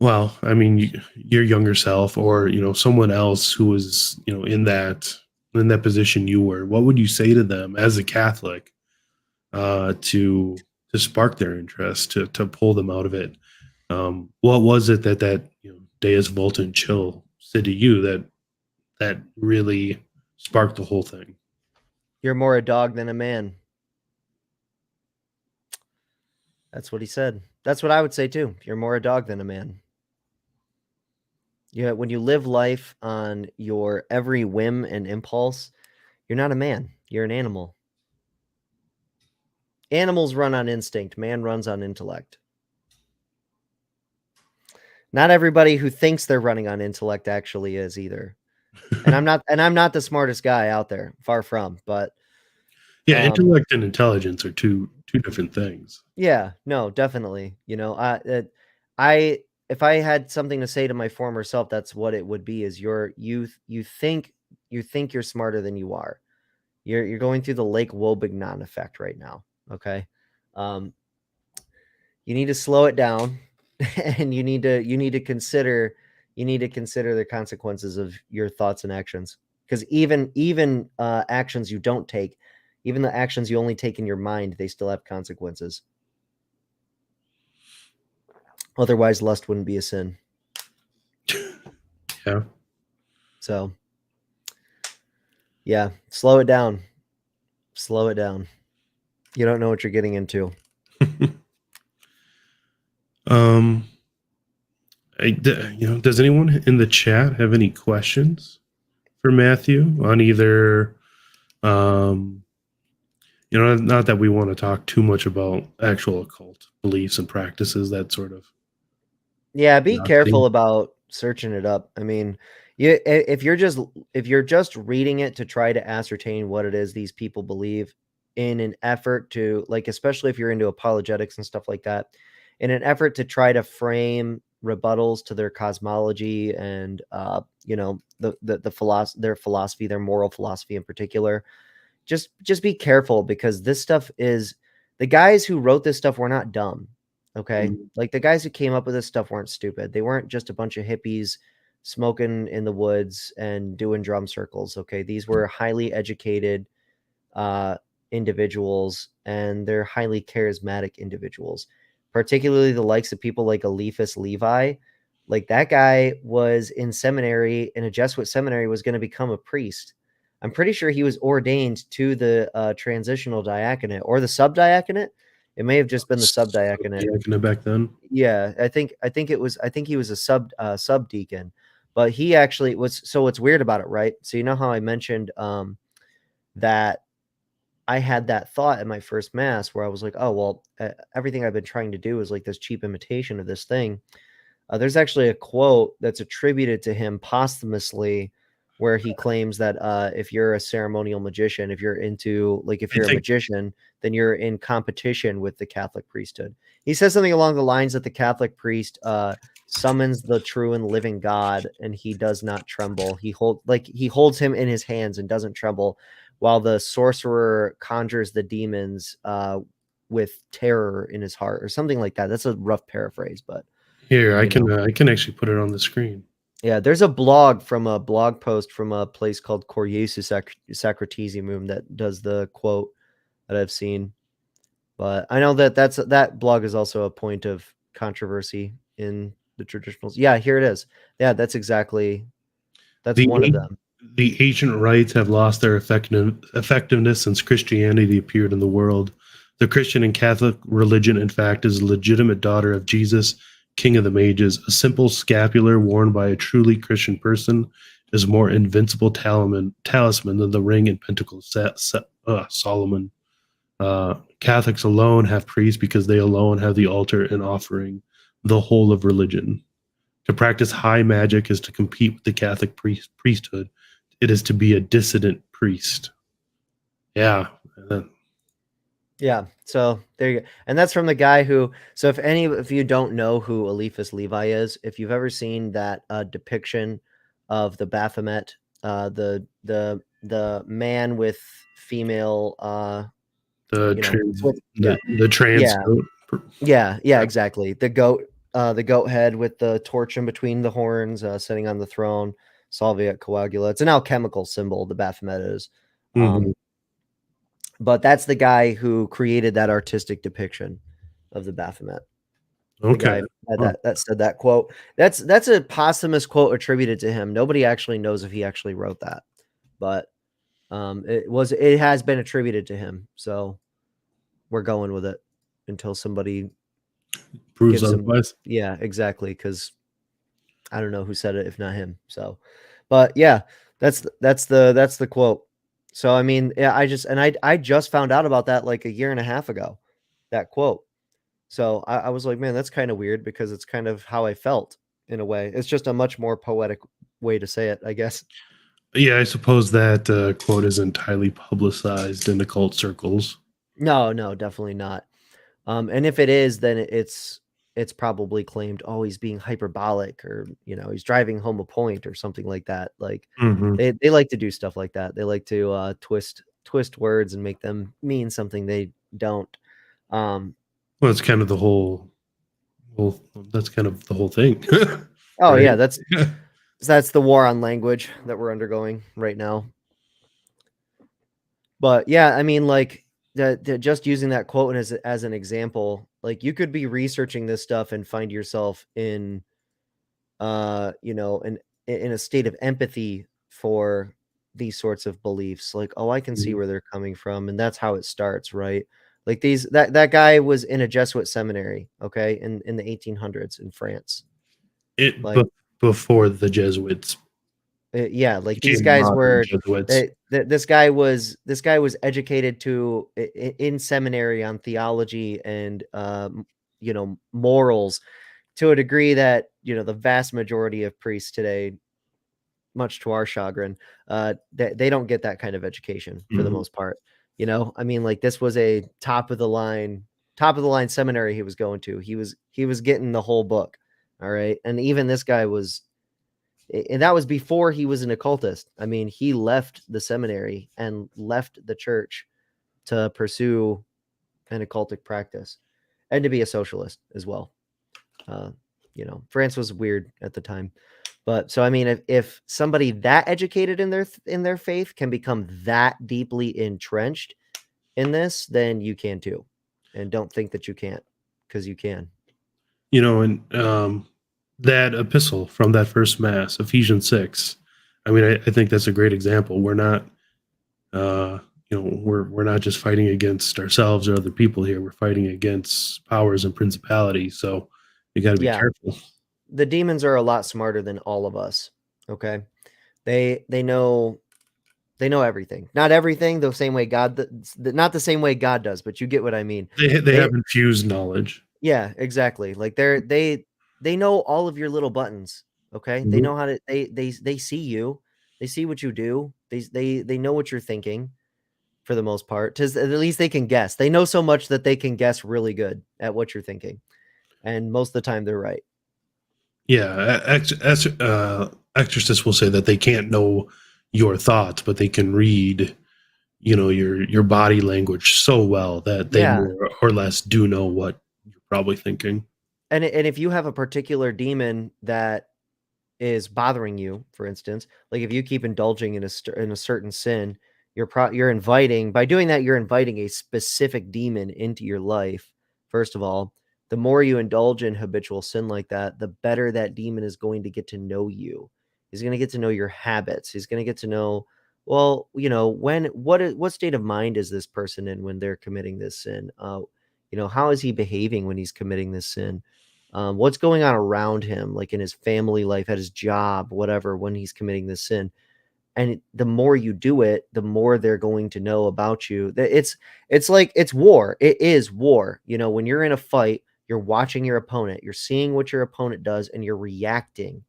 well, I mean, your younger self or, someone else who was, in that position you were, what would you say to them as a Catholic, to spark their interest, to pull them out of it? What was it that Deus Volta and Chill said to you that really sparked the whole thing? You're more a dog than a man. That's what he said. That's what I would say too. You're more a dog than a man. Yeah, when you live life on your every whim and impulse, you're not a man. You're an animal. Animals run on instinct. Man runs on intellect. Not everybody who thinks they're running on intellect actually is either. And I'm not the smartest guy out there, far from, but Yeah, intellect and intelligence are two different things. Yeah, no, definitely. I if I had something to say to my former self, that's what it would be. Is you think you're smarter than you are. You're going through the Lake Woebegone effect right now. Okay, um, you need to slow it down, and you need to consider the consequences of your thoughts and actions. Because even actions you don't take, even the actions you only take in your mind, they still have consequences. Otherwise, lust wouldn't be a sin. Yeah. So, yeah, slow it down. Slow it down. You don't know what you're getting into. um, does anyone in the chat have any questions for Matthew on either? Not that we want to talk too much about actual occult beliefs and practices, that sort of. Yeah, be curiosity. careful about searching it up. I mean, if you're just reading it to try to ascertain what it is these people believe in an effort to, like, especially if you're into apologetics and stuff like that, in an effort to try to frame rebuttals to their cosmology and their philosophy, their moral philosophy in particular, just be careful, because this stuff is, the guys who wrote this stuff were not dumb. Okay. Like, the guys who came up with this stuff weren't stupid. They weren't just a bunch of hippies smoking in the woods and doing drum circles. Okay. These were highly educated uh, individuals, and they're highly charismatic individuals, particularly the likes of people like Eliphas Levi. Like, that guy was in seminary, in a Jesuit seminary, was going to become a priest. I'm pretty sure he was ordained to the transitional diaconate or the subdiaconate. It may have just been the subdiaconate. Back then. Yeah, I think he was a subdeacon, but he actually was. So what's weird about it, right? So you know how I mentioned that I had that thought in my first mass where I was like, oh, well, everything I've been trying to do is like this cheap imitation of this thing. There's actually a quote that's attributed to him posthumously where he claims that if you're a ceremonial magician, if you're a magician, then you're in competition with the Catholic priesthood. He says something along the lines that the Catholic priest summons the true and living God, and he does not tremble. He holds him in his hands and doesn't tremble, while the sorcerer conjures the demons with terror in his heart, or something like that. That's a rough paraphrase, but Here, I can actually put it on the screen. yeah, there's a blog post from a place called Coriesus Sacratissimum that does the quote that I've seen. But I know that blog is also a point of controversy in the traditionals. Yeah, here it is. Yeah, that's one of them. The ancient rites have lost their effectiveness since Christianity appeared in the world. The Christian and Catholic religion, in fact, is a legitimate daughter of Jesus, King of the Mages. A simple scapular worn by a truly Christian person is more invincible talisman than the ring and pentacle Solomon. Catholics alone have priests because they alone have the altar and offering the whole of religion. To practice high magic is to compete with the Catholic priesthood. It is to be a dissident priest. Yeah. Yeah. So there you go. And that's from the guy who, so if any of you don't know who Eliphas Levi is, if you've ever seen that depiction of the Baphomet, the man with female The trans yeah. Yeah, exactly. The goat head with the torch in between the horns, sitting on the throne, Salviat coagula. It's an alchemical symbol, the Baphomet is. But that's the guy who created that artistic depiction of the Baphomet. The guy that said that quote. That's a posthumous quote attributed to him. Nobody actually knows if he actually wrote that, but it has been attributed to him. So we're going with it until somebody proves otherwise. Yeah, exactly. Because I don't know who said it if not him. So, but yeah, that's the quote. So I mean, yeah, I just found out about that like a year and a half ago, that quote. So I was like, man, that's kind of weird, because it's kind of how I felt in a way. It's just a much more poetic way to say it, I guess. Yeah, I suppose that quote isn't highly publicized in occult circles. No, definitely not. And if it is, then it's probably claimed, oh, he's being hyperbolic, or he's driving home a point or something like that. Like Hmm. they like to do stuff like that. They like to twist words and make them mean something they don't. Um, Well, it's kind of the whole. Well, that's kind of the whole thing, oh right? yeah, that's the war on language that we're undergoing right now. But yeah, I mean, like just using that quote as an example, like you could be researching this stuff and find yourself in in a state of empathy for these sorts of beliefs. Like, oh, I can see Mhm. where they're coming from, and that's how it starts, right? Like that guy was in a Jesuit seminary, okay, in the 1800s in France. It Like, but before the Jesuits yeah, like these became guys modern were. Jesuits. This guy was educated in seminary on theology and morals to a degree that the vast majority of priests today, much to our chagrin, they don't get that kind of education for the Mhm. most part. I mean, like this was a top of the line seminary he was going to. He was getting the whole book. All right. And even this guy was, and that was before he was an occultist. I mean, he left the seminary and left the church to pursue an occultic practice and to be a socialist as well. Uh, France was weird at the time. But so I mean, if somebody that educated in their faith can become that deeply entrenched in this, then you can too. And don't think that you can't, because you can. And that epistle from that first mass, Ephesians 6. I mean, I think that's a great example. We're not, uh, we're not just fighting against ourselves or other people here. We're fighting against powers and principalities. So you got to be Yeah, careful. the demons are a lot smarter than all of us. Okay, they know everything. Not everything the same way not the same way God does, but you get what I mean. They They have infused knowledge. Yeah, exactly. Like they know all of your little buttons. Okay, they Mhm. know how to. They see you. They see what you do. They know what you're thinking for the most part. At least they can guess. They know so much that they can guess really good at what you're thinking, and most of the time they're right. Yeah, exorcists will say that they can't know your thoughts, but they can read, your body language so well that they Yeah, more or less do know what you're probably thinking. and if you have a particular demon that is bothering you, for instance, like if you keep indulging in a certain sin, you're inviting, by doing that, you're inviting a specific demon into your life. First of all, the more you indulge in habitual sin like that, the better that demon is going to get to know you. He's going to get to know your habits. He's going to get to know, well, what state of mind is this person in when they're committing this sin? How is he behaving when he's committing this sin? What's going on around him, like in his family life, at his job, whatever, when he's committing this sin. And the more you do it, the more they're going to know about you. It's like it's war. It is war. When you're in a fight, you're watching your opponent, you're seeing what your opponent does, and you're reacting.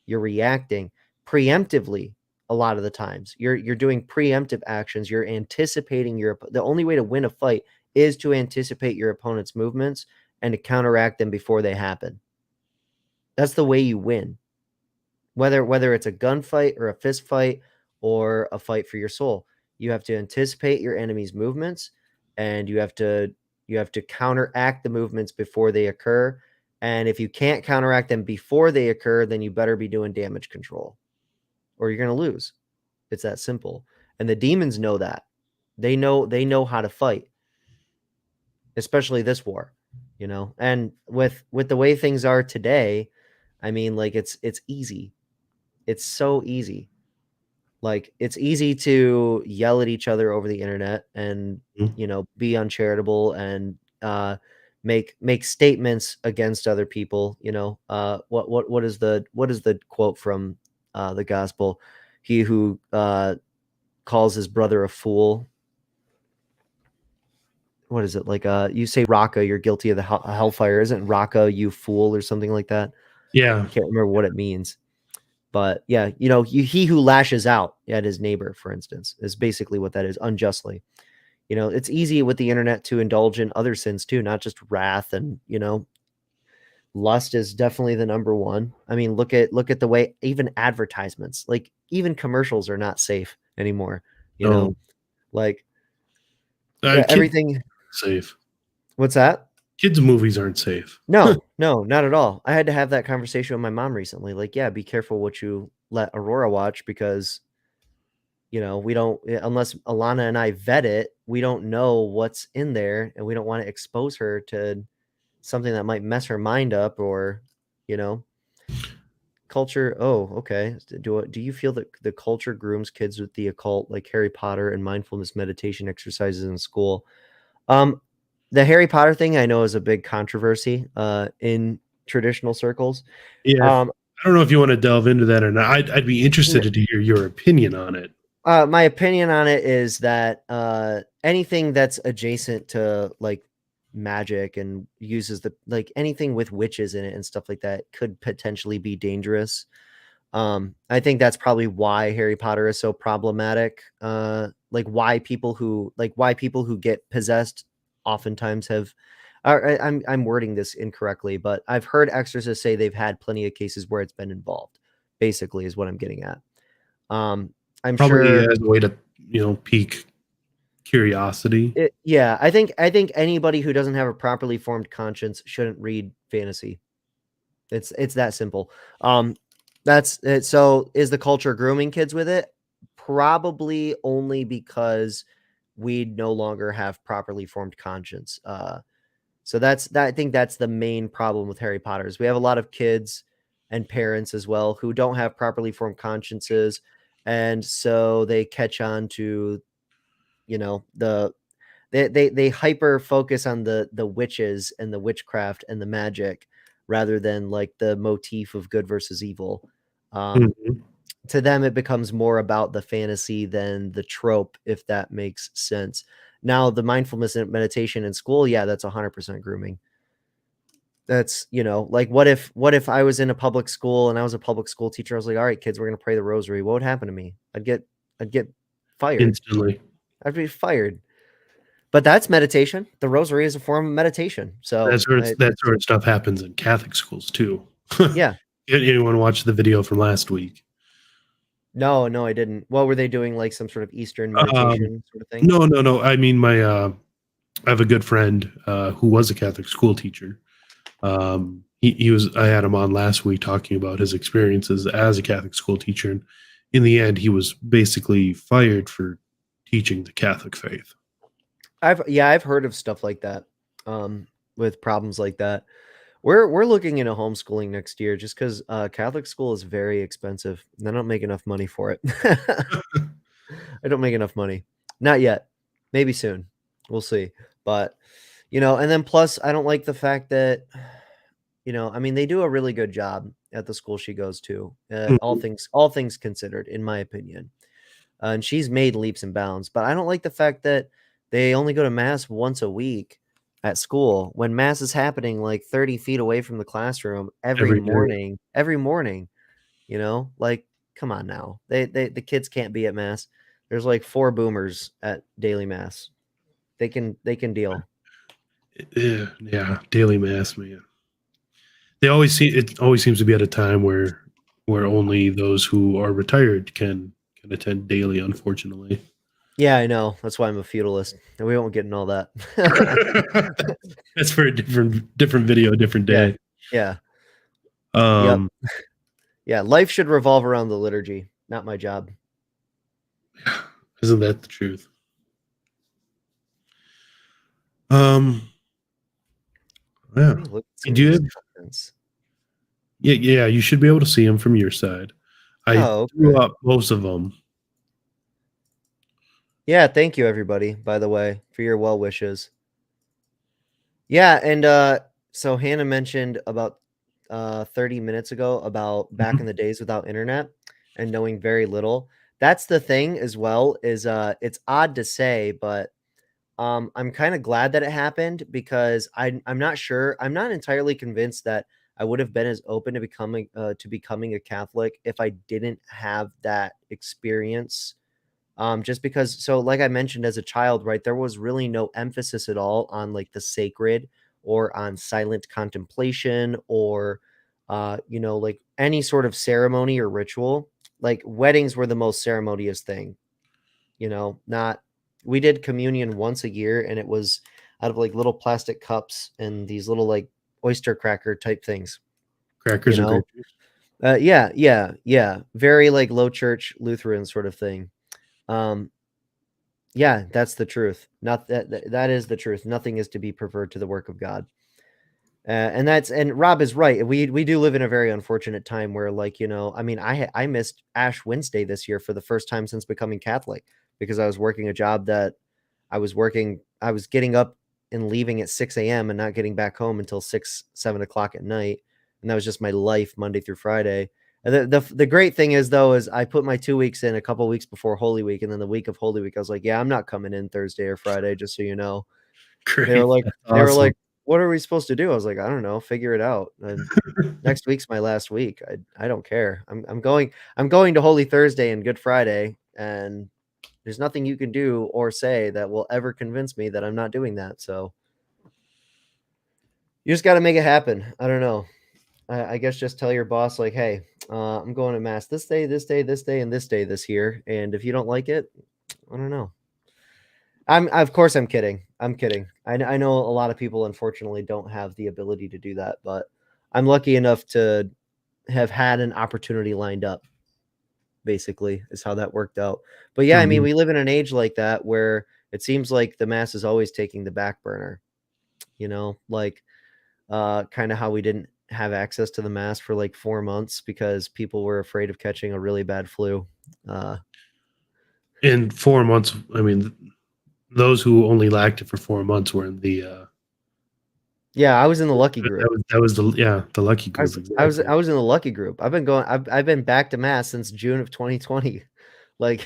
You're reacting preemptively a lot of the times. You're doing preemptive actions. You're anticipating the only way to win a fight is to anticipate your opponent's movements and to counteract them before they happen. That's the way you win. Whether it's a gunfight or a fist fight or a fight for your soul, you have to anticipate your enemy's movements, and you have to counteract the movements before they occur. And if you can't counteract them before they occur, then you better be doing damage control, or you're going to lose. It's that simple. And the demons know that. They know how to fight, especially this war. And with the way things are today, I mean, like it's easy. It's so easy. Like it's easy to yell at each other over the internet and Mhm. be uncharitable and make statements against other people. What is the quote from the gospel? He who calls his brother a fool. What is it, like? You say Raka, you're guilty of the hellfire. Isn't Raka, you fool, or something like that? Yeah, I can't remember what it means. But yeah, he who lashes out at his neighbor, for instance, is basically what that is, unjustly. It's easy with the internet to indulge in other sins too, not just wrath. And lust is definitely the number one. I mean, look at the way even advertisements, like even commercials, are not safe anymore. No, Like kids everything. safe. What's that? Kids movies aren't safe. No, not at all. I had to have that conversation with my mom recently. Like, yeah, be careful what you let Aurora watch, because we don't, unless Alana and I vet it, we don't know what's in there, and we don't want to expose her to something that might mess her mind up, or culture. Oh, okay. Do you feel that the culture grooms kids with the occult, like Harry Potter and mindfulness meditation exercises in school? The Harry Potter thing, I know, is a big controversy in traditional circles. Yeah, I don't know if you want to delve into that or not. I'd be interested to hear your opinion on it. My opinion on it is that anything that's adjacent to like magic and uses anything with witches in it and stuff like that could potentially be dangerous. I think that's probably why Harry Potter is so problematic. Why people who get possessed oftentimes have. I'm wording this incorrectly, but I've heard exorcists say they've had plenty of cases where it's been involved. Basically, is what I'm getting at. I'm Probably sure as a way to pique curiosity. I think anybody who doesn't have a properly formed conscience shouldn't read fantasy. It's that simple. That's it. So is the culture grooming kids with it? Probably only because we no longer have properly formed conscience. So I think that's the main problem with Harry Potter is we have a lot of kids and parents as well who don't have properly formed consciences, and so they catch on to they hyper focus on the witches and the witchcraft and the magic rather than like the motif of good versus evil. Mhm. To them, it becomes more about the fantasy than the trope, if that makes sense. Now, the mindfulness and meditation in school, yeah, that's 100% grooming. That's like what if I was in a public school and I was a public school teacher? I was like, all right, kids, we're gonna pray the rosary. What would happen to me? I'd get fired. Instantly. I'd be fired. But that's meditation. The rosary is a form of meditation. So That sort of stuff happens in Catholic schools too. yeah. Anyone watch the video from last week? No, I didn't. What were they doing? Like some sort of Eastern meditation sort of thing? No. I mean, I have a good friend who was a Catholic school teacher. He was. I had him on last week talking about his experiences as a Catholic school teacher, and in the end, he was basically fired for teaching the Catholic faith. I've heard of stuff like that. With problems like that. We're looking into homeschooling next year just because Catholic school is very expensive. And I don't make enough money for it. I don't make enough money. Not yet. Maybe soon. We'll see. But and then plus I don't like the fact that I mean they do a really good job at the school she goes to. All Mhm. things considered, in my opinion. And she's made leaps and bounds, but I don't like the fact that they only go to mass once a week at school when mass is happening like 30 feet away from the classroom every Every day. morning, like, come on now. The kids can't be at mass. There's like 4 boomers at daily mass. They can deal. Yeah, daily mass, man. It always seems to be at a time where only those who are retired can attend daily, unfortunately. Yeah, I know. That's why I'm a feudalist. And we won't get in all that. That's for a different video, different day. Yeah. Yep. Um, Yeah, life should revolve around the liturgy, not my job. isn't that the truth? Um, yeah. Let me look at some Do of you these have, comments. yeah, you should be able to see them from your side. I Oh, threw okay. up most of them. Yeah, thank you everybody, by the way, for your well wishes. Yeah, and so Hannah mentioned about 30 minutes ago about back in Mhm. the days without internet and knowing very little. That's the thing as well, is it's odd to say, but I'm kind of glad that it happened because I'm not sure. I'm not entirely convinced that I would have been as open to becoming a Catholic if I didn't have that experience. Just because, so like I mentioned as a child, right, there was really no emphasis at all on like the sacred or on silent contemplation or, like any sort of ceremony or ritual. Like weddings were the most ceremonious thing, not, we did communion once a year and it was out of like little plastic cups and these little like oyster cracker type things, you Crackers are know? great. Yeah. Very like low church Lutheran sort of thing. Yeah, that's the truth. Not that is the truth. Nothing is to be preferred to the work of God. And Rob is right. We do live in a very unfortunate time where, like, I mean, I missed Ash Wednesday this year for the first time since becoming Catholic because I was working a job that I was getting up and leaving at 6 a.m. and not getting back home until 7 o'clock at night. And that was just my life Monday through Friday. And the great thing is, though, is I put my 2 weeks in a couple weeks before Holy Week. And then the week of Holy Week, I was like, yeah, I'm not coming in Thursday or Friday, just so you know. They were Great. like, That's they were awesome. like, what are we supposed to do? I was like, I don't know, figure it out. And next week's my last week. I don't care. I'm going to Holy Thursday and Good Friday, and there's nothing you can do or say that will ever convince me that I'm not doing that. So you just got to make it happen. I don't know. I guess just tell your boss, like, hey, I'm going to mass this day, this day, this day, and this day this year. And if you don't like it, I don't know. Of course I'm kidding. I'm kidding. I know a lot of people unfortunately don't have the ability to do that, but I'm lucky enough to have had an opportunity lined up, basically, is how that worked out. But yeah, I mean, Mhm. we live in an age like that where it seems like the mass is always taking the back burner, like kind of how we didn't have access to the mass for like 4 months because people were afraid of catching a really bad flu. Uh, In 4 months, I mean, those who only lacked it for 4 months were in the yeah, I was in the lucky group. that was the lucky I group was I was exactly. I was in the lucky group. I've been back to mass since June of 2020. Like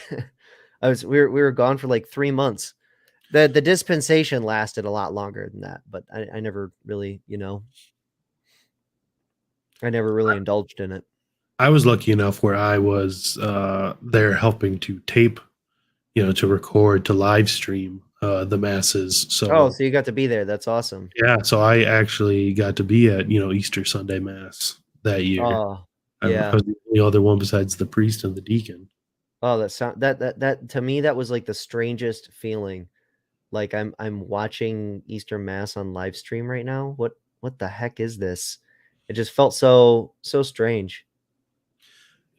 we were gone for like 3 months. The dispensation lasted a lot longer than that, but I never really, I never really indulged in it. I was lucky enough where I was there helping to tape, to record, to live stream the masses. Oh, So so you got to be there. That's awesome. yeah, so I actually got to be at Easter Sunday Mass that year. Oh, I yeah. was the only other one besides the priest and the deacon. Oh, that to me that was like the strangest feeling. Like I'm watching Easter Mass on live stream right now. What the heck is this? It just felt so strange,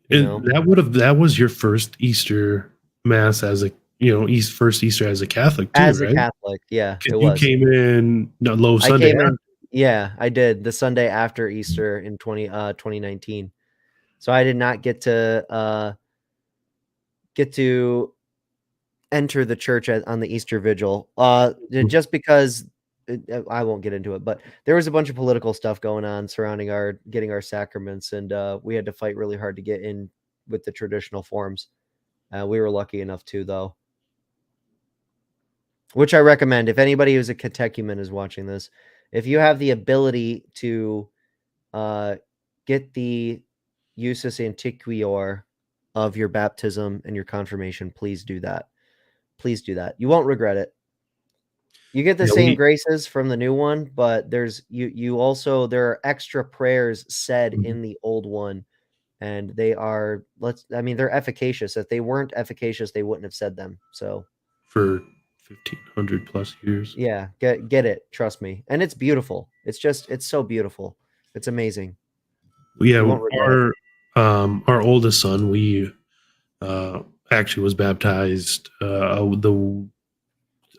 you And know. that was your first Easter Mass as a first Easter as a Catholic too, As a right? Catholic, yeah, it Because you was. came in no, low I Sunday came in, after. yeah, I did the Sunday after Easter in 2019. So I did not get to enter the church on the Easter Vigil. Just because I won't get into it, but there was a bunch of political stuff going on surrounding our getting our sacraments, and we had to fight really hard to get in with the traditional forms. We were lucky enough to, though, which I recommend if anybody who's a catechumen is watching this. If you have the ability to uh, get the usus antiquior of your baptism and your confirmation, please do that. Please do that. You won't regret it. You get the Yeah, same we graces from the new one, but you also there are extra prayers said in the old one, and they are I mean they're efficacious. If they weren't efficacious, they wouldn't have said them. So for 1500 plus years. yeah, get it. Trust me. And it's beautiful. It's so beautiful. It's amazing. You Yeah, won't regret it. our oldest son, we uh, actually was baptized the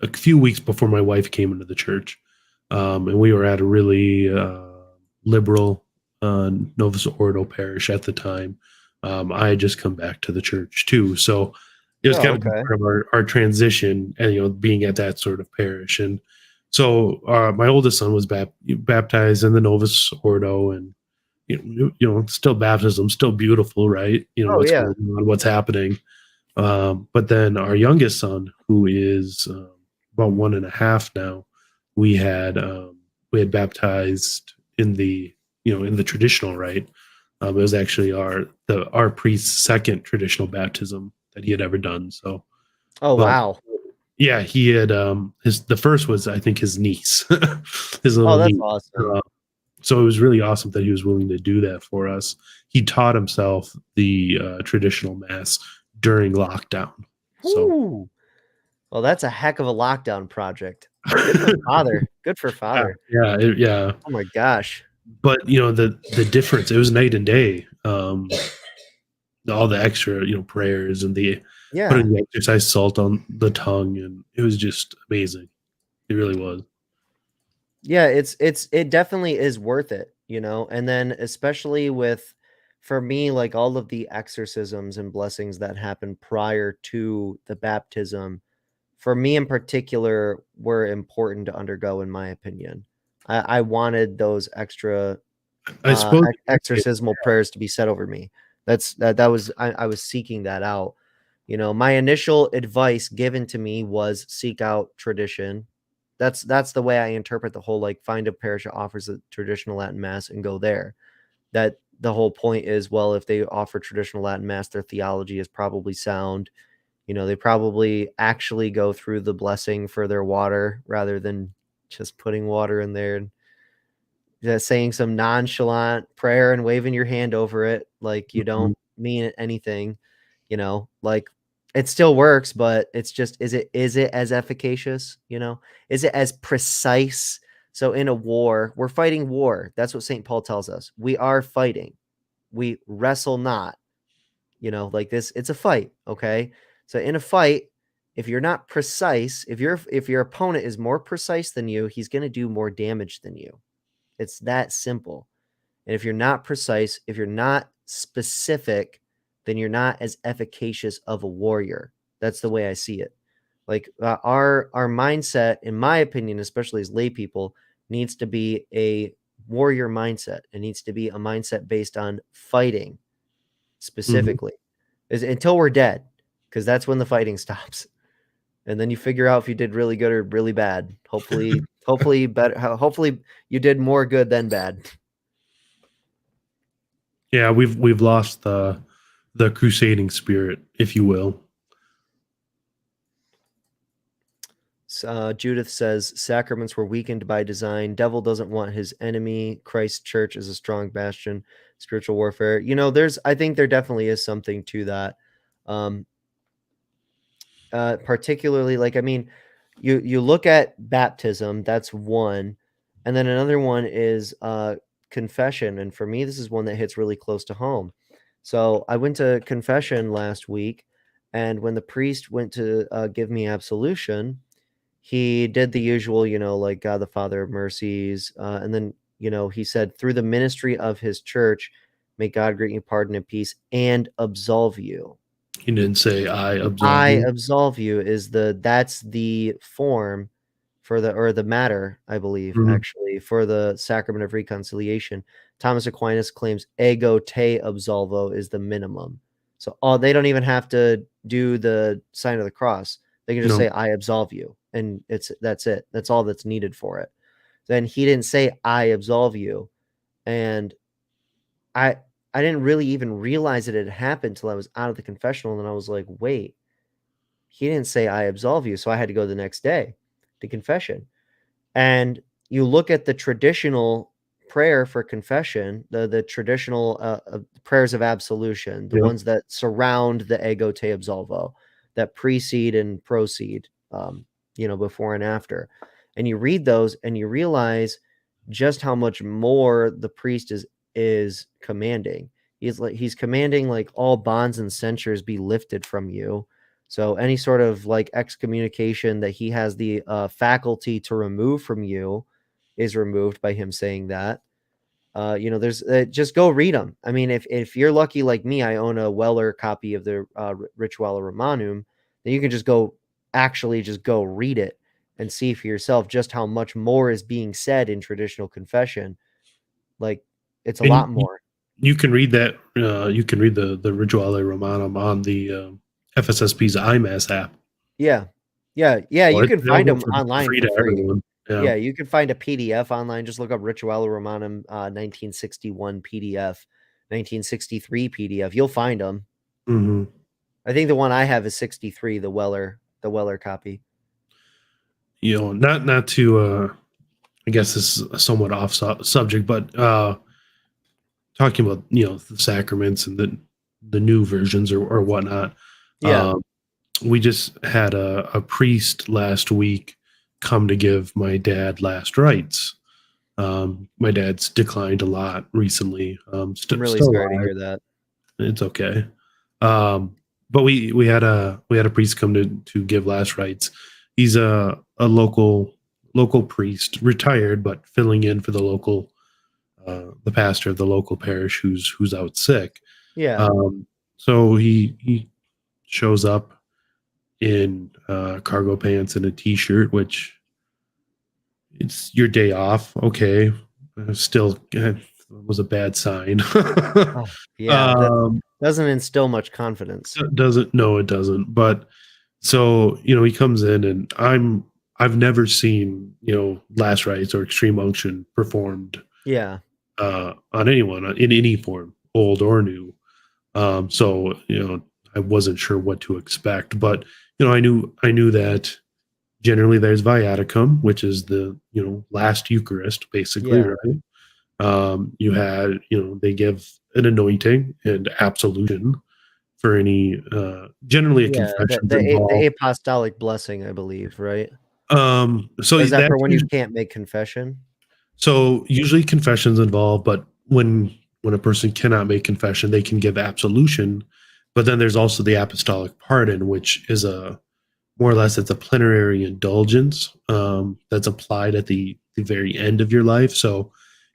a few weeks before my wife came into the church, and we were at a really liberal Novus Ordo parish at the time. I had just come back to the church too, so it was Oh, kind of okay. part of our transition, and being at that sort of parish. And so my oldest son was baptized in the Novus Ordo, and still baptism, still beautiful, right? Oh What's yeah. going on, what's happening. But then our youngest son, who is about 1.5 now, we had we had baptized in the in the traditional rite. It was actually our priest's second traditional baptism that he had ever done. So, Oh, but wow. yeah, he had the first was, I think, his niece, his Oh, little that's niece. awesome. So it was really awesome that he was willing to do that for us. He taught himself the traditional mass during lockdown. So Woo. Well, that's a heck of a lockdown project. Good for father. Good for father. yeah. Oh my gosh. But the difference, it was night and day. All the extra prayers and the Yeah. putting the exercise salt on the tongue, and it was just amazing. It really was. Yeah, it definitely is worth it, and then especially for me, like all of the exorcisms and blessings that happened prior to the baptism, for me in particular, were important to undergo, in my opinion. I wanted those extra I suppose exorcismal prayers to be said over me. That was I was seeking that out. My initial advice given to me was seek out tradition. That's the way I interpret the whole, like, find a parish that offers a traditional Latin mass and go there. That the whole point is, well, if they offer traditional Latin mass, their theology is probably sound. They probably actually go through the blessing for their water rather than just putting water in there and just saying some nonchalant prayer and waving your hand over it like you don't mean anything, like it still works, but it's just, is it as efficacious? Is it as precise? So in a war, we're fighting war. That's what St. Paul tells us. We are fighting. We wrestle not, like this, it's a fight. Okay. So in a fight, if you're not precise, if your opponent is more precise than you, he's going to do more damage than you. It's that simple. And if you're not precise, if you're not specific, then you're not as efficacious of a warrior. That's the way I see it. Like our mindset, in my opinion, especially as lay people, needs to be a warrior mindset. It needs to be a mindset based on fighting specifically, is until we're dead, because that's when the fighting stops. And then you figure out if you did really good or really bad. Hopefully better. Hopefully you did more good than bad. Yeah, we've lost the crusading spirit, if you will. Judith says sacraments were weakened by design. Devil doesn't want his enemy. Christ's church is a strong bastion. Spiritual warfare. I think there definitely is something to that. Particularly, like, I mean, you look at baptism, that's one, and then another one is confession. And for me, this is one that hits really close to home. So I went to confession last week, and when the priest went to give me absolution, he did the usual, like God the Father of mercies, and then he said, through the ministry of his church, may God grant you pardon and peace and absolve you. He didn't say I absolve I you. absolve you that's the form or the matter, I believe, Mhm. actually, for the sacrament of reconciliation. Thomas Aquinas claims ego te absolvo is the minimum. So they don't even have to do the sign of the cross. They can just No, say, I absolve you. And that's it. That's all that's needed for it. Then he didn't say, I absolve you. And I I didn't really even realize it had happened till I was out of the confessional. And then I was like, wait, he didn't say I absolve you. So I had to go the next day to confession. And you look at the traditional prayer for confession, the traditional prayers of absolution, the yeah, ones that surround the ego te absolvo, that precede and proceed, before and after. And you read those and you realize just how much more the priest is commanding. He's commanding, like, all bonds and censures be lifted from you. So any sort of, like, excommunication that he has the faculty to remove from you is removed by him saying that. There's just go read them. I mean, if you're lucky like me, I own a Weller copy of the Rituale Romanum, then you can just go read it and see for yourself just how much more is being said in traditional confession. Like, it's a and lot more. you can read that. You can read the Rituale Romanum on the FSSP's IMAS app. Yeah. Yeah. Yeah. Well, You it's can find available them for online free for to free. everyone. Yeah, you can find a PDF online. Just look up Rituale Romanum 1961 PDF, 1963 PDF. You'll find them. Hmm. I think the one I have is 63, the Weller copy. Not to I guess this is a somewhat off subject, but talking about the sacraments and the new versions or whatnot. Yeah. We just had a priest last week come to give my dad last rites. My dad's declined a lot recently. I'm really Still sorry to alive. hear that. It's okay. But we had a priest come to give last rites. He's a local priest, retired, but filling in for the pastor of the local parish who's out sick. Yeah. So he shows up in cargo pants and a t-shirt, which it's your day off. Okay, still was a bad sign. Oh, yeah, that um, doesn't instill much confidence. doesn't no, it doesn't. But so he comes in, and I've never seen last rites or extreme unction performed Yeah. on anyone in any form, old or new. So I wasn't sure what to expect, but I knew that generally there's viaticum, which is the last Eucharist, basically, Yeah. right? You had they give an anointing and absolution for any generally a Yeah, confession's involved. the apostolic blessing, I believe, right? So Or is that for that's when you usually, can't make confession? so usually confessions involved, but when a person cannot make confession, they can give absolution. But then there's also the apostolic pardon, which is a more or less it's a plenary indulgence that's applied at the very end of your life. So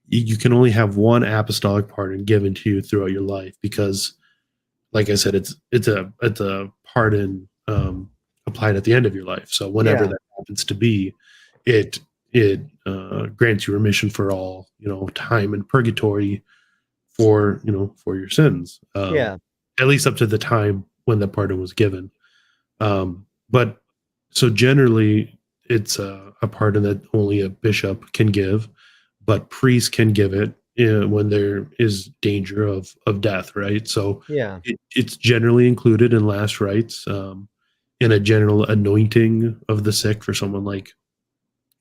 you can only have one apostolic pardon given to you throughout your life because, like I said, it's a pardon applied at the end of your life. So whenever Yeah. that happens to be, it grants you remission for all time in purgatory for your sins, Yeah. at least up to the time when the pardon was given. But so generally, it's a pardon that only a bishop can give, but priests can give it when there is danger of death, right? So Yeah. it's generally included in last rites, in a general anointing of the sick for someone like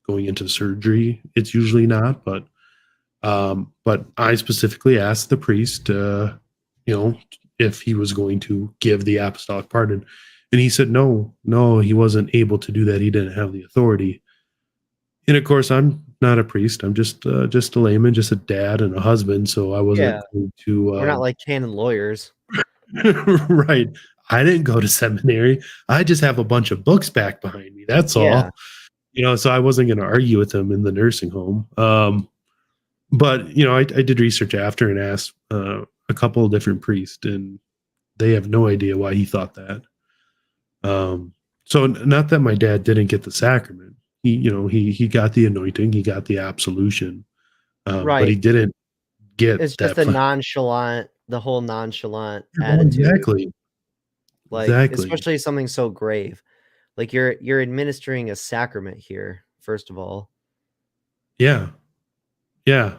going into surgery. It's usually not, but I specifically asked the priest, if he was going to give the apostolic pardon, and he said no, he wasn't able to do that. He didn't have the authority. And of course, I'm not a priest. I'm just a layman, just a dad and a husband. So I Yeah. wasn't going to. We're not like canon lawyers. Right. I didn't go to seminary. I just have a bunch of books back behind me. That's Yeah. all. So I wasn't going to argue with him in the nursing home. But I did research after and asked a couple of different priests, and they have no idea why he thought that. So not that my dad didn't get the sacrament. He got the anointing, he got the absolution, but he Right. didn't get It's just that. the whole nonchalant Oh, attitude, exactly, like exactly. especially something so grave. Like you're administering a sacrament here, first of all. Yeah, yeah.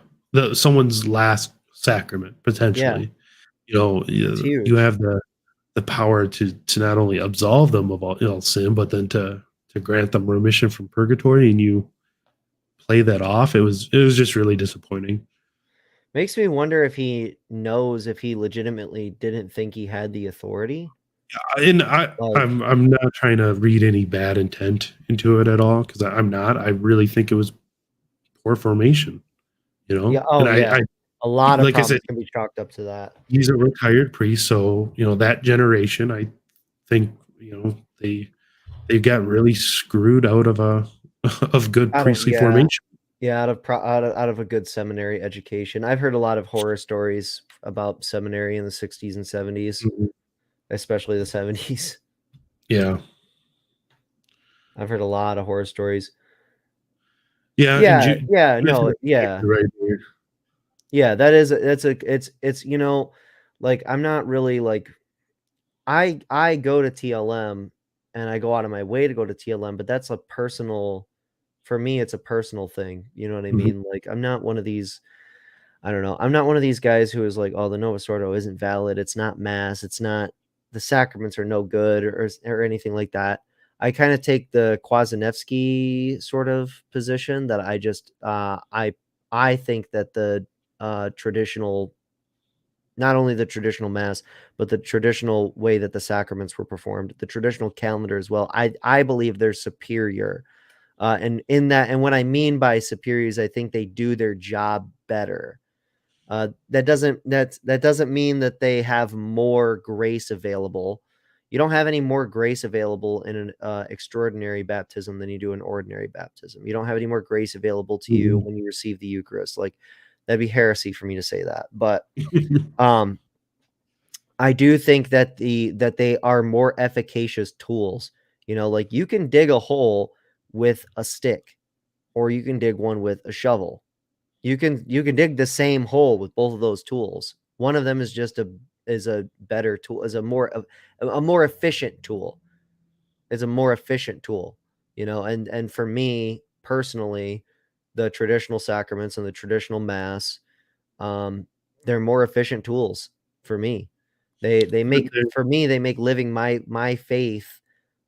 Someone's last sacrament Yeah, potentially. it's You huge. have the power to not only absolve them of all sin, but then to grant them remission from purgatory, and you play that off. It was just really disappointing. Makes me wonder if he knows if he legitimately didn't think he had the authority. And Like, I'm not trying to read any bad intent into it at all because I'm not. I really think it was poor formation. yeah, And oh yeah. I A lot of like I said, problems can be chalked up to that. he's a retired priest, so that generation, I think they got really screwed out of a of good Out of priestly yeah, formation. yeah, out of a good seminary education. I've heard a lot of horror stories about seminary in the 60s and 70s, Mhm. especially the 70s. Yeah, I've heard a lot of horror stories. yeah, and Yeah, yeah, Judas no, yeah. right there. Yeah, it's like I'm not really like I go to TLM and I go out of my way to go to TLM, but that's a personal for me, it's a personal thing. You know what I Mhm. mean? Like, I'm not one of these, I don't know. I'm not one of these guys who is like, oh, the Novus Ordo isn't valid. It's not mass. It's not, the sacraments are no good or anything like that. I kind of take the Kwasniewski sort of position that I think that the traditional, not only the traditional mass, but the traditional way that the sacraments were performed, the traditional calendar as well. I believe they're superior. And in that, and what I mean by superior is I think they do their job better. That doesn't mean that they have more grace available. You don't have any more grace available in an extraordinary baptism than you do an ordinary baptism. You don't have any more grace available to you Mhm. when you receive the Eucharist. Like, that'd be heresy for me to say that. But um, I do think that they are more efficacious tools. You know, like you can dig a hole with a stick, or you can dig one with a shovel. You can dig the same hole with both of those tools. One of them is just a better tool, is a more efficient tool. Is a more efficient tool, you know. And for me personally, the traditional sacraments and the traditional mass, um, they're more efficient tools for me. They make, for me, they make living my faith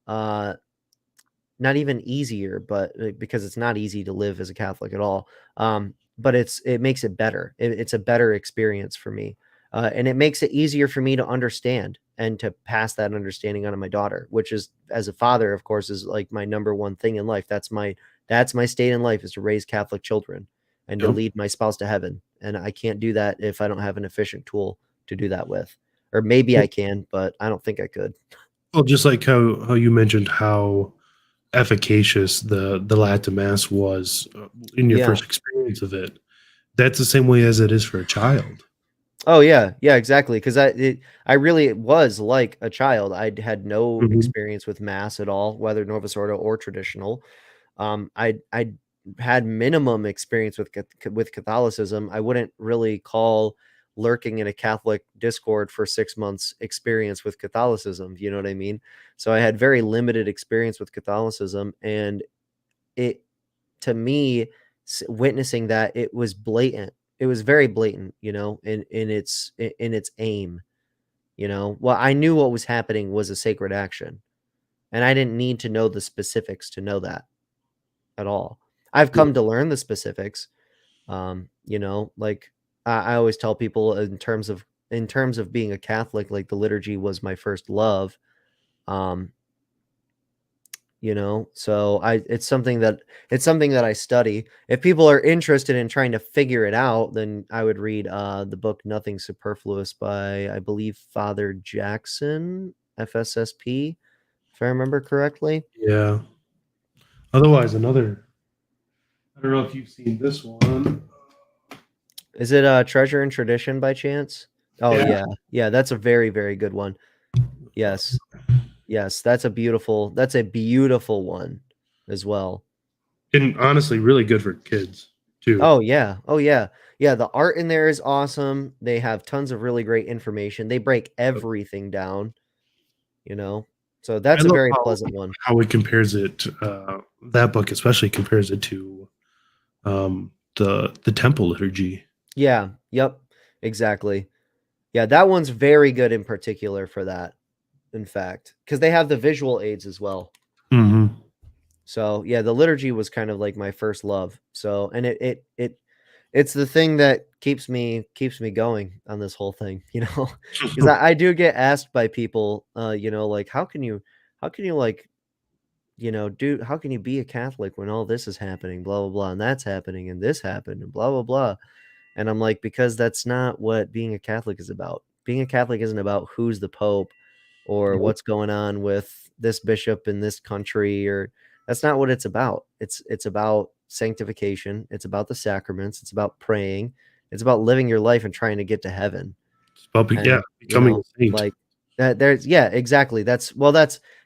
uh not even easier, but because it's not easy to live as a Catholic at all. But it makes it better. It's a better experience for me, and it makes it easier for me to understand and to pass that understanding on to my daughter, which is, as a father, of course, is like my number one thing in life. That's my state in life, is to raise Catholic children and to Yep. lead my spouse to heaven. And I can't do that if I don't have an efficient tool to do that with. Or maybe I can, but I don't think I could. Well, just like how you mentioned how efficacious the Latin Mass was in your Yeah. first experience of it, that's the same way as it is for a child. Oh yeah, yeah, exactly. Because I really was like a child. I had no Mhm. experience with mass at all, whether Novus Ordo or traditional. I had minimum experience with Catholicism. I wouldn't really call lurking in a Catholic Discord for 6 months experience with Catholicism. You know what I mean? So I had very limited experience with Catholicism, and it, to me, witnessing that, it was blatant. It was very blatant, you know, in its aim. You know, well, I knew what was happening was a sacred action, and I didn't need to know the specifics to know that at all. I've Yeah. come to learn the specifics. You know, like I always tell people, in terms of being a Catholic, like the liturgy was my first love. Um, you know, so I it's something that I study. If people are interested in trying to figure it out, then I would read the book Nothing Superfluous by, I believe, Father Jackson, FSSP, if I remember correctly. Yeah. Otherwise, I don't know if you've seen this one. Is it Treasure and Tradition by chance? Oh Yeah. yeah. Yeah, that's a very, very good one. Yes. Yes, that's a beautiful one as well. And honestly, really good for kids too. Oh yeah. Oh yeah. Yeah, the art in there is awesome. They have tons of really great information. They break everything down, you know. So I that's a love very pleasant one. how it compares it. That book especially compares it to the temple liturgy. Yeah. Yep. Exactly. Yeah, that one's very good in particular for that, in fact, because they have the visual aids as well. Hmm. So yeah, the liturgy was kind of like my first love. So, and it's the thing that keeps me going on this whole thing, you know, because I do get asked by people, you know, like how can you like, you know, do how can you be a Catholic when all this is happening, blah blah blah, and that's happening, and this happened, and blah blah blah. And I'm like, because that's not what being a Catholic is about. Being a Catholic isn't about who's the Pope or Nope. what's going on with this bishop in this country, or that's not what it's about. It's about sanctification. It's about the sacraments. It's about praying. It's about living your life and trying to get to heaven. It's about And you becoming know, a saint. like that there's yeah, exactly. That's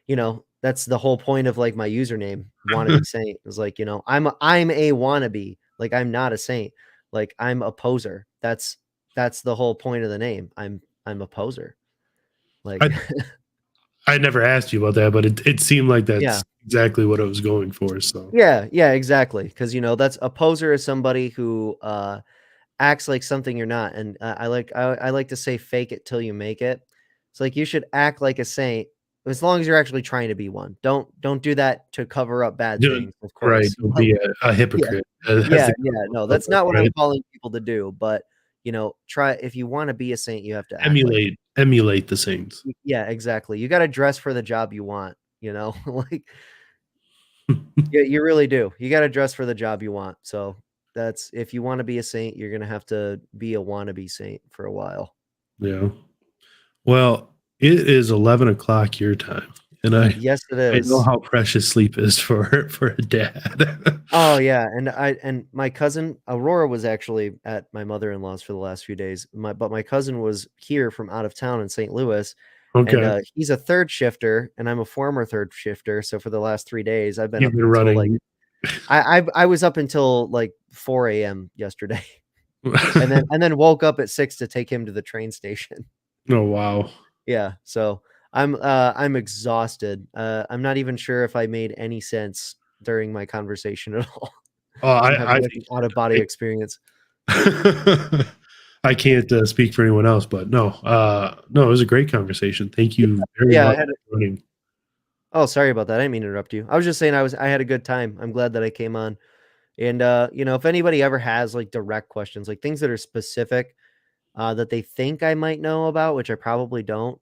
you know, that's the whole point of like my username, wannabe saint. Is like, you know, I'm a wannabe. Like I'm not a saint. Like I'm a poser. That's the whole point of the name. I'm a poser. Like I I never asked you about that, but it seemed like that's Yeah. exactly what I was going for. So Yeah, exactly. Because that's a poser is somebody who acts like something you're not. And I like to say, fake it till you make it. It's like you should act like a saint as long as you're actually trying to be one. Don't do that to cover up bad do things, of right, course. don't be a Yeah, hypocrite. As yeah, the yeah. No, gospel that's says, not what I'm right? calling people to do. But try if you want to be a saint, you have to act like Emulate the saints. yeah, exactly. You got to dress for the job you want. Like you really do. You got to dress for the job you want. So that's if you want to be a saint, you're gonna have to be a wannabe saint for a while. Yeah. Well, it is 11 o'clock your time, and Yes, it I know is. how precious sleep is for a dad. Oh yeah, and my cousin Aurora was actually at my mother-in-law's for the last few days. But my cousin was here from out of town in St. Louis, and Okay, he's a third shifter, and I'm a former third shifter. So for the last 3 days, I've been you've up been until like running. I was up until like 4 a.m. yesterday, and then woke up at 6 to take him to the train station. Oh wow. Yeah, so I'm exhausted. I'm not even sure if I made any sense during my conversation at all. Oh, I'm having like an out of body I experience. I can't speak for anyone else, but no, it was a great conversation. Thank Yeah, you very yeah, much for running. oh, sorry about that. I didn't mean to interrupt you. I was just saying I had a good time. I'm glad that I came on. And if anybody ever has like direct questions, like things that are specific that they think I might know about, which I probably don't,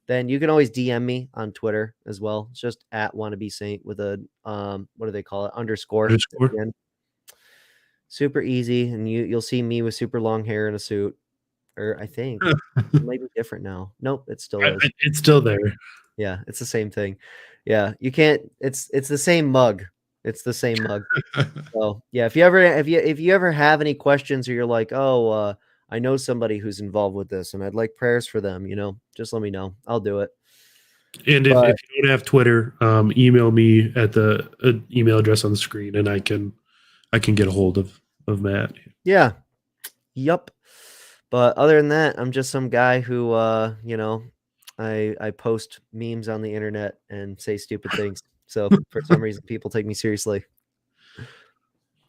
then you can always DM me on Twitter as well. It's just at wannabe saint with a what do they call it? Underscore at Underscore. the end. Super easy, and you'll see me with super long hair and a suit. Or I think it might be different now. Nope, it still is. It's still there. Yeah, it's the same thing. Yeah, you can't it's the same mug. It's the same mug. So, yeah, if you ever have any questions or you're like, "Oh, I know somebody who's involved with this and I'd like prayers for them," just let me know. I'll do it. And if But you don't have Twitter, email me at the email address on the screen, and I can get a hold of Matt. yeah, yup. But other than that, I'm just some guy who I post memes on the internet and say stupid things. So, for some reason people take me seriously.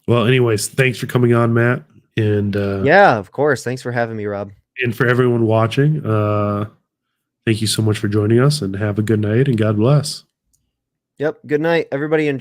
Well, anyways, thanks for coming on, Matt, Yeah, of course. Thanks for having me, Rob. and for everyone watching. Thank you so much for joining us, and have a good night, and God bless. Yep. Good night, everybody. Enjoy.